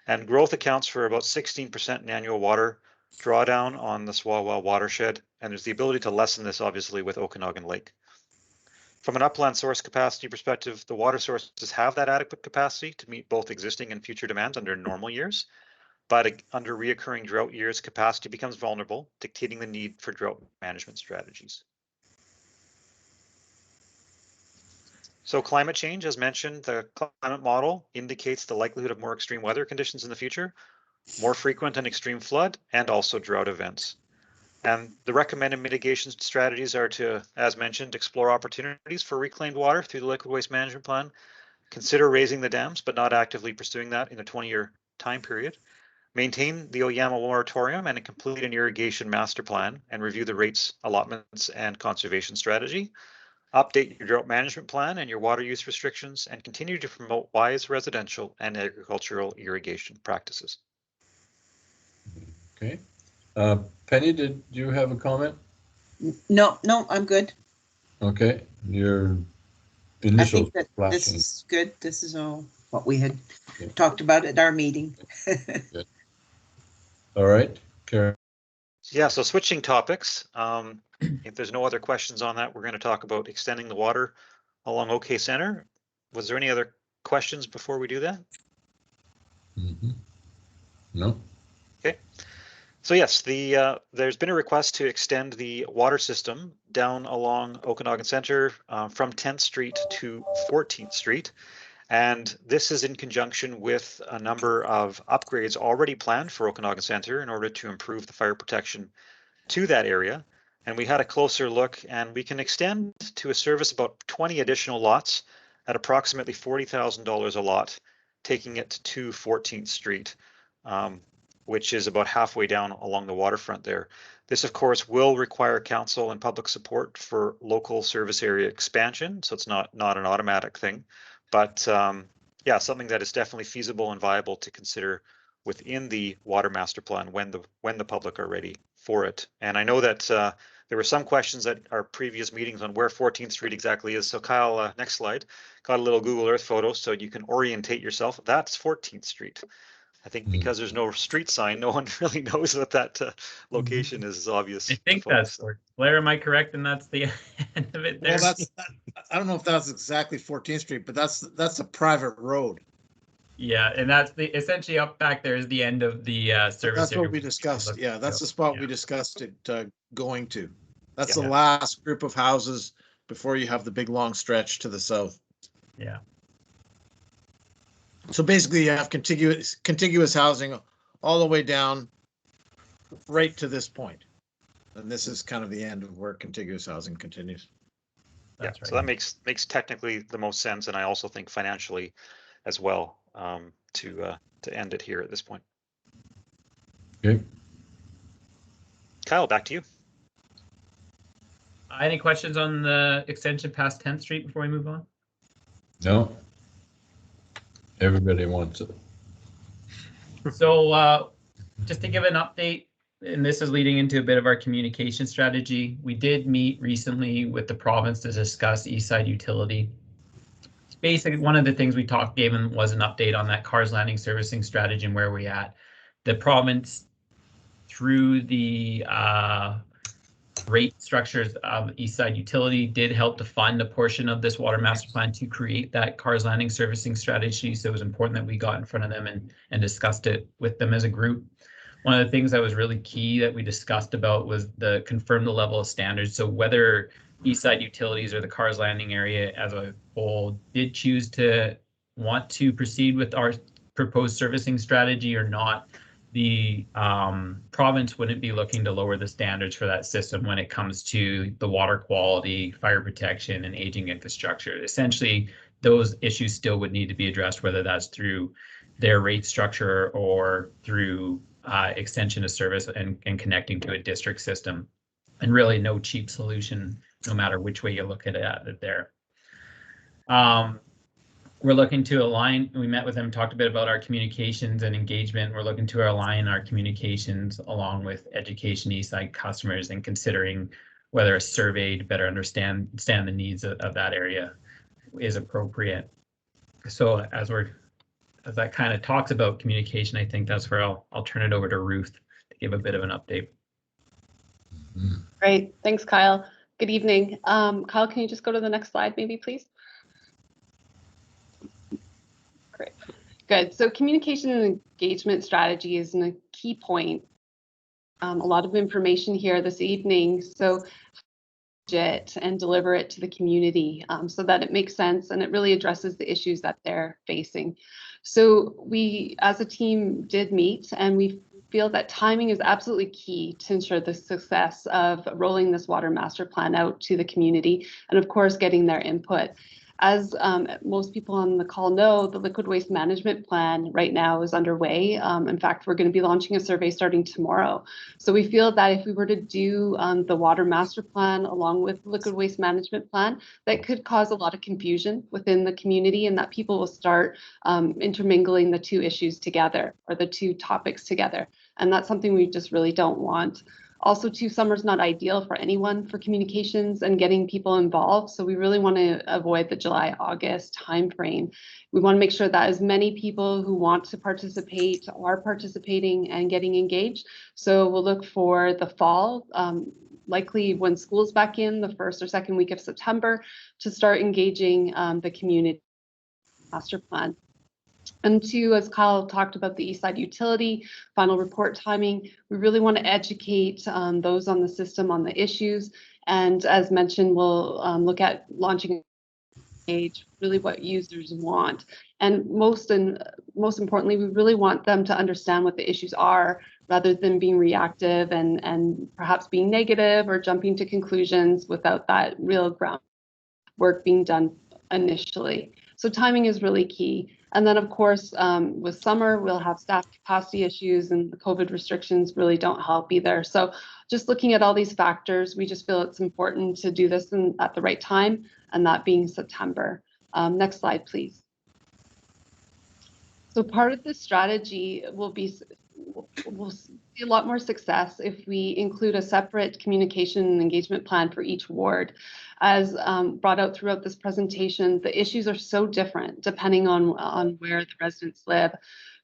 And growth accounts for about 16% in annual water drawdown on the Swalwell watershed. And there's the ability to lessen this obviously with Okanagan Lake. From an upland source capacity perspective, the water sources have that adequate capacity to meet both existing and future demands under normal years. But under reoccurring drought years, capacity becomes vulnerable, dictating the need for drought management strategies. So climate change, as mentioned, the climate model indicates the likelihood of more extreme weather conditions in the future, more frequent and extreme flood, and also drought events. And the recommended mitigation strategies are to, as mentioned, explore opportunities for reclaimed water through the Liquid Waste Management Plan, consider raising the dams, but not actively pursuing that in a 20-year time period, maintain the Oyama moratorium and complete an irrigation master plan and review the rates, allotments, and conservation strategy. Update your drought management plan and your water use restrictions, and continue to promote wise residential and agricultural irrigation practices. Okay. Penny, did you have a comment? No, I'm good. Okay, your I initial think that this flashing. is good. This is all what we had talked about at our meeting. Good. All right, Karen. Yeah, so switching topics. If there's no other questions on that, we're going to talk about extending the water along OK Center. Was there any other questions before we do that? No. Okay. So yes, there's been a request to extend the water system down along Okanagan Center from 10th Street to 14th Street. And this is in conjunction with a number of upgrades already planned for Okanagan Center in order to improve the fire protection to that area. And we had a closer look, and we can extend to a service about 20 additional lots at approximately $40,000 a lot, taking it to 14th Street, which is about halfway down along the waterfront there. This, of course, will require council and public support for local service area expansion, so it's not an automatic thing. But yeah, something that is definitely feasible and viable to consider within the water master plan when the public are ready for it. And I know that there were some questions at our previous meetings on where 14th Street exactly is. So Kyle, next slide, got a little Google Earth photo so you can orientate yourself. That's 14th Street. I think because there's no street sign, no one really knows what that location is obvious. I think that's where, Blair, am I correct? And that's the end of it there? Well, I don't know if that's exactly 14th Street, but that's a private road. Yeah, and that's essentially up back there is the end of the service. That's area. what we discussed. Yeah, that's the spot we discussed it going to. That's Yeah. the last group of houses before you have the big long stretch to the south. Yeah. So basically you have contiguous housing all the way down right to this point. And this is kind of the end of where contiguous housing continues. Yeah, so that makes technically the most sense, and I also think financially as well, to end it here at this point. Okay. Kyle, back to you. Any questions on the extension past 10th Street before we move on? No. Everybody wants it. So just to give an update, and this is leading into a bit of our communication strategy, we did meet recently with the province to discuss Eastside Utility. Basically, one of the things we gave them was an update on that Cars Landing servicing strategy and where we're at. The province, through the rate structures of Eastside Utility, did help to fund a portion of this water master plan to create that Cars Landing servicing strategy. So it was important that we got in front of them and discussed it with them as a group. One of the things that was really key that we discussed about was confirm the level of standards. So whether Eastside Utilities or the Cars Landing area as a whole did choose to want to proceed with our proposed servicing strategy or not, the province wouldn't be looking to lower the standards for that system when it comes to the water quality, fire protection, and aging infrastructure. Essentially, those issues still would need to be addressed, whether that's through their rate structure or through extension of service and connecting to a district system. And really no cheap solution, no matter which way you look at it there. We're looking to align, we met with them, talked a bit about our communications and engagement. We're looking to align our communications along with education Eastside customers and considering whether a survey to better understand the needs of that area is appropriate. So as that kind of talks about communication, I think that's where I'll turn it over to Ruth to give a bit of an update. Great, thanks, Kyle. Good evening. Kyle, can you just go to the next slide, maybe, please? Great, good. So communication and engagement strategy is a key point. A lot of information here this evening. So and deliver it to the community so that it makes sense and it really addresses the issues that they're facing. So we, as a team, did meet, and we feel that timing is absolutely key to ensure the success of rolling this water master plan out to the community, and of course, getting their input. As most people on the call know, the liquid waste management plan right now is underway. In fact, we're going to be launching a survey starting tomorrow. So we feel that if we were to do the water master plan along with liquid waste management plan, that could cause a lot of confusion within the community, and that people will start intermingling the two issues together, or the two topics together. And that's something we just really don't want. Also, too, summer's not ideal for anyone for communications and getting people involved. So we really want to avoid the July-August timeframe. We want to make sure that as many people who want to participate are participating and getting engaged. So we'll look for the fall, likely when school's back in the first or second week of September, to start engaging the community master plan. And two, as Kyle talked about the Eastside utility final report timing, we really want to educate those on the system on the issues. And as mentioned, we'll look at launching really what users want. And most importantly, we really want them to understand what the issues are rather than being reactive and perhaps being negative or jumping to conclusions without that real groundwork being done initially. So timing is really key. And then, of course, with summer, we'll have staff capacity issues, and the COVID restrictions really don't help either. So just looking at all these factors, we just feel it's important to do this at the right time, and that being September. Next slide, please. So part of this strategy will see a lot more success if we include a separate communication and engagement plan for each ward. As brought out throughout this presentation, the issues are so different depending on where the residents live.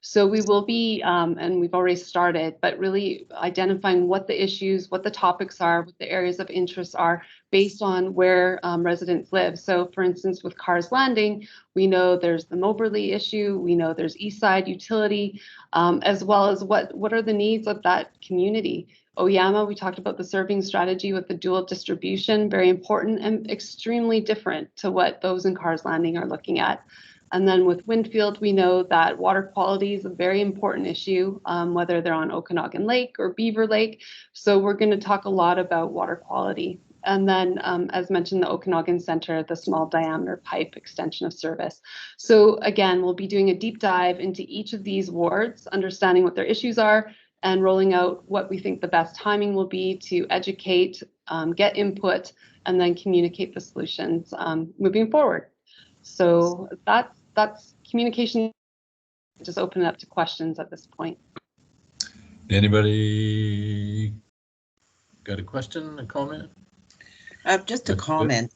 So we will be, and we've already started, but really identifying what the issues, what the topics are, what the areas of interest are based on where residents live. So for instance, with Carr's Landing, we know there's the Moberly issue, we know there's Eastside utility, as well as what are the needs of that community. Oyama, we talked about the serving strategy with the dual distribution, very important and extremely different to what those in Carr's Landing are looking at. And then with Winfield, we know that water quality is a very important issue, whether they're on Okanagan Lake or Beaver Lake. So we're going to talk a lot about water quality. And then, as mentioned, the Okanagan Center, the small diameter pipe extension of service. So again, we'll be doing a deep dive into each of these wards, understanding what their issues are, and rolling out what we think the best timing will be to educate, get input, and then communicate the solutions moving forward. So that's communication. Just open it up to questions at this point. Anybody got a question, a comment? Just a comment,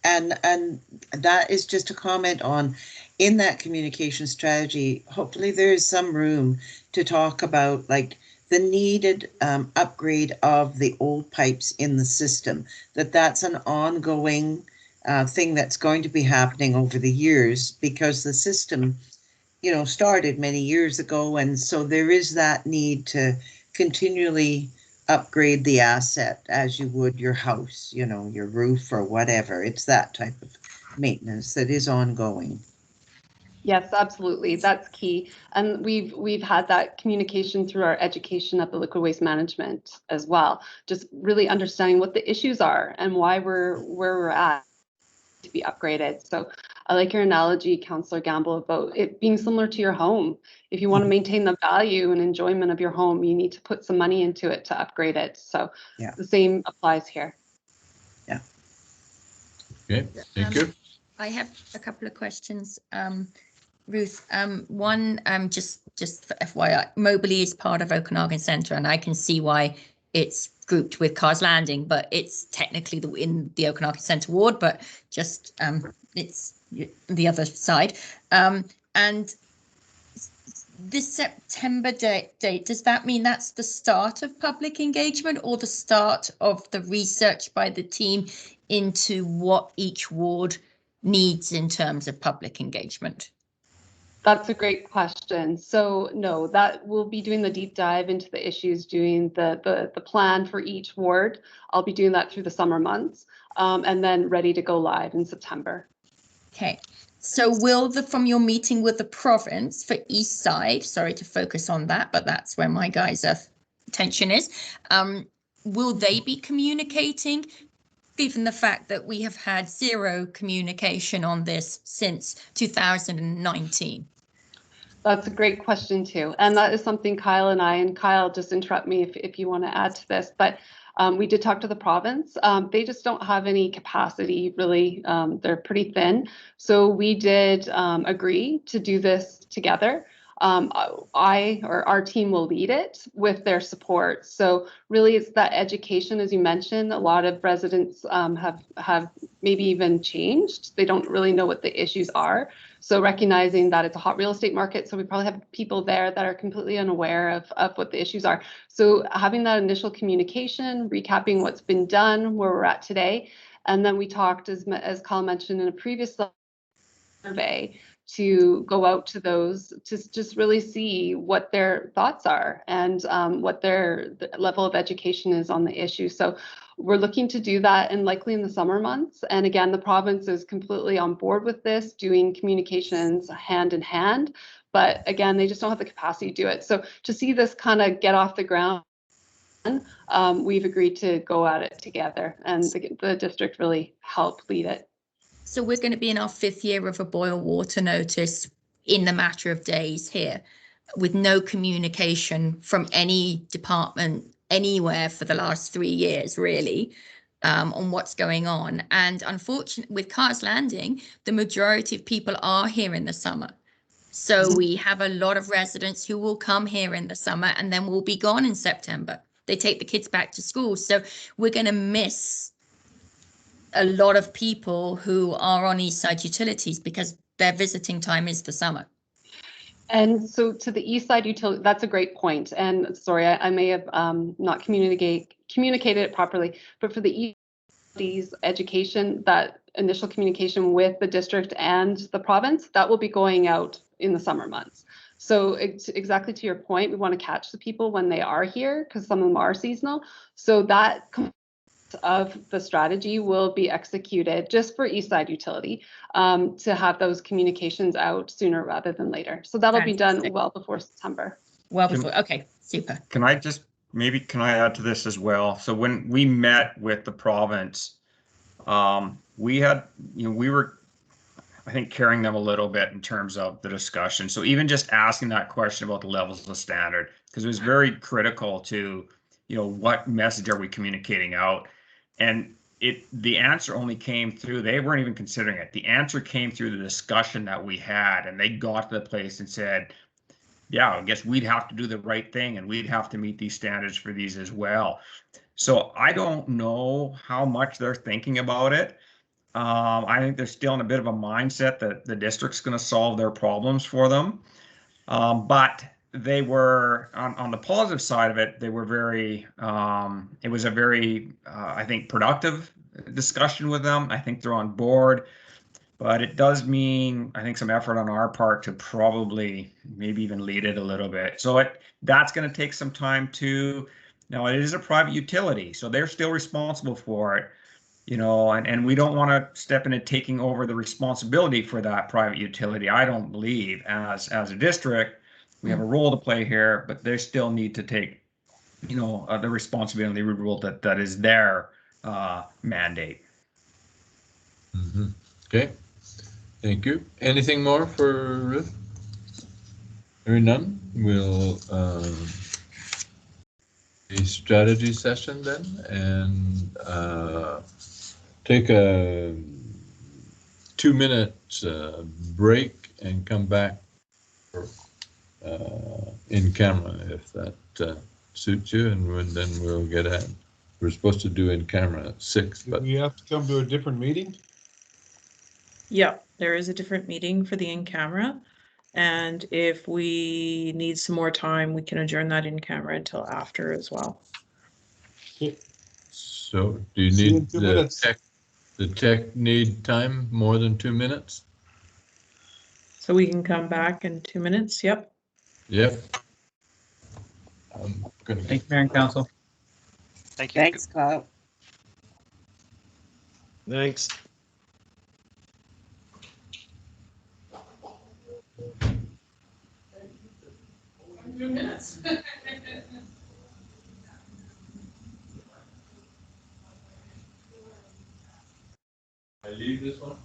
and that is just a comment on, in that communication strategy, hopefully there is some room to talk about like the needed upgrade of the old pipes in the system, that's an ongoing thing that's going to be happening over the years, because the system, started many years ago. And so there is that need to continually upgrade the asset as you would your house, your roof or whatever. It's that type of maintenance that is ongoing. Yes, absolutely. That's key. And we've had that communication through our education at the liquid waste management as well. Just really understanding what the issues are and why we're where we're at to be upgraded. So I like your analogy, Councillor Gamble, about it being similar to your home. If you want to maintain the value and enjoyment of your home, you need to put some money into it to upgrade it. So Yeah. the same applies here. Yeah. Okay, thank you. I have a couple of questions. Ruth, one, just for FYI, Moberly is part of Okanagan Centre, and I can see why it's grouped with Cars Landing, but it's technically in the Okanagan Centre ward, but just it's the other side. And this September date, does that mean that's the start of public engagement or the start of the research by the team into what each ward needs in terms of public engagement? That's a great question. So no, that we'll be doing the deep dive into the issues, doing the plan for each ward. I'll be doing that through the summer months, and then ready to go live in September. Okay. So will from your meeting with the province for East Side, sorry to focus on that, but that's where my guys' attention is, will they be communicating, given the fact that we have had zero communication on this since 2019? That's a great question too. And that is something Kyle and Kyle, just interrupt me if you want to add to this, but we did talk to the province. They just don't have any capacity really. They're pretty thin. So we did agree to do this together. Our team will lead it with their support. So really it's that education, as you mentioned. A lot of residents have maybe even changed. They don't really know what the issues are. So recognizing that it's a hot real estate market, so we probably have people there that are completely unaware of what the issues are. So having that initial communication, recapping what's been done, where we're at today, and then we talked, as Kyle mentioned in a previous survey, to go out to those to just really see what their thoughts are and what their level of education is on the issue. So we're looking to do that and likely in the summer months. And again, the province is completely on board with this, doing communications hand in hand. But again, they just don't have the capacity to do it. So to see this kind of get off the ground, we've agreed to go at it together, and the district really helped lead it. So we're going to be in our 5th year of a boil water notice in the matter of days here, with no communication from any department anywhere for the last 3 years, really, on what's going on. And unfortunately, with Cars Landing, the majority of people are here in the summer. So we have a lot of residents who will come here in the summer and then will be gone in September. They take the kids back to school. So we're going to miss a lot of people who are on East Side Utilities because their visiting time is the summer. And so to the East Side Utility, that's a great point. And sorry, I may have not communicated it properly, but for the East education, that initial communication with the district and the province, that will be going out in the summer months. So it's exactly to your point, we want to catch the people when they are here because some of them are seasonal. So that of the strategy will be executed just for East Side Utility to have those communications out sooner rather than later. So that'll be done well before September. Well before, okay, super. Can I add to this as well? So when we met with the province, we had, we were, I think, carrying them a little bit in terms of the discussion. So even just asking that question about the levels of standard, because it was very critical to, what message are we communicating out? And the answer only came through, they weren't even considering it. The answer came through the discussion that we had, and they got to the place and said, yeah, I guess we'd have to do the right thing and we'd have to meet these standards for these as well. So I don't know how much they're thinking about it. I think they're still in a bit of a mindset that the district's going to solve their problems for them. But they were on the positive side of it. They were very, it was a very, I think, productive discussion with them. I think they're on board, but it does mean, I think, some effort on our part to probably maybe even lead it a little bit. So that's going to take some time too. Now it is a private utility, so they're still responsible for it. you know, and we don't want to step into taking over the responsibility for that private utility. I don't believe as a district, we have a role to play here, but they still need to take, you know, the responsibility rule that is their mandate. Okay, thank you. Anything more for Ruth? Hearing none, we'll a strategy session then, and take a 2-minute break and come back for, in camera if that suits you, and then we'll get at. We're supposed to do in camera at 6, but we have to come to a different meeting. Yeah, there is a different meeting for the in-camera. And if we need some more time, we can adjourn that in-camera until after as well. so do you See you in need 2 minutes. the tech need time more than 2 minutes? So we can come back in 2 minutes. Yep. Yep. I'm gonna Thank you, Mayor and Council. Thank you. Thanks, Kyle. Thanks. I leave this one?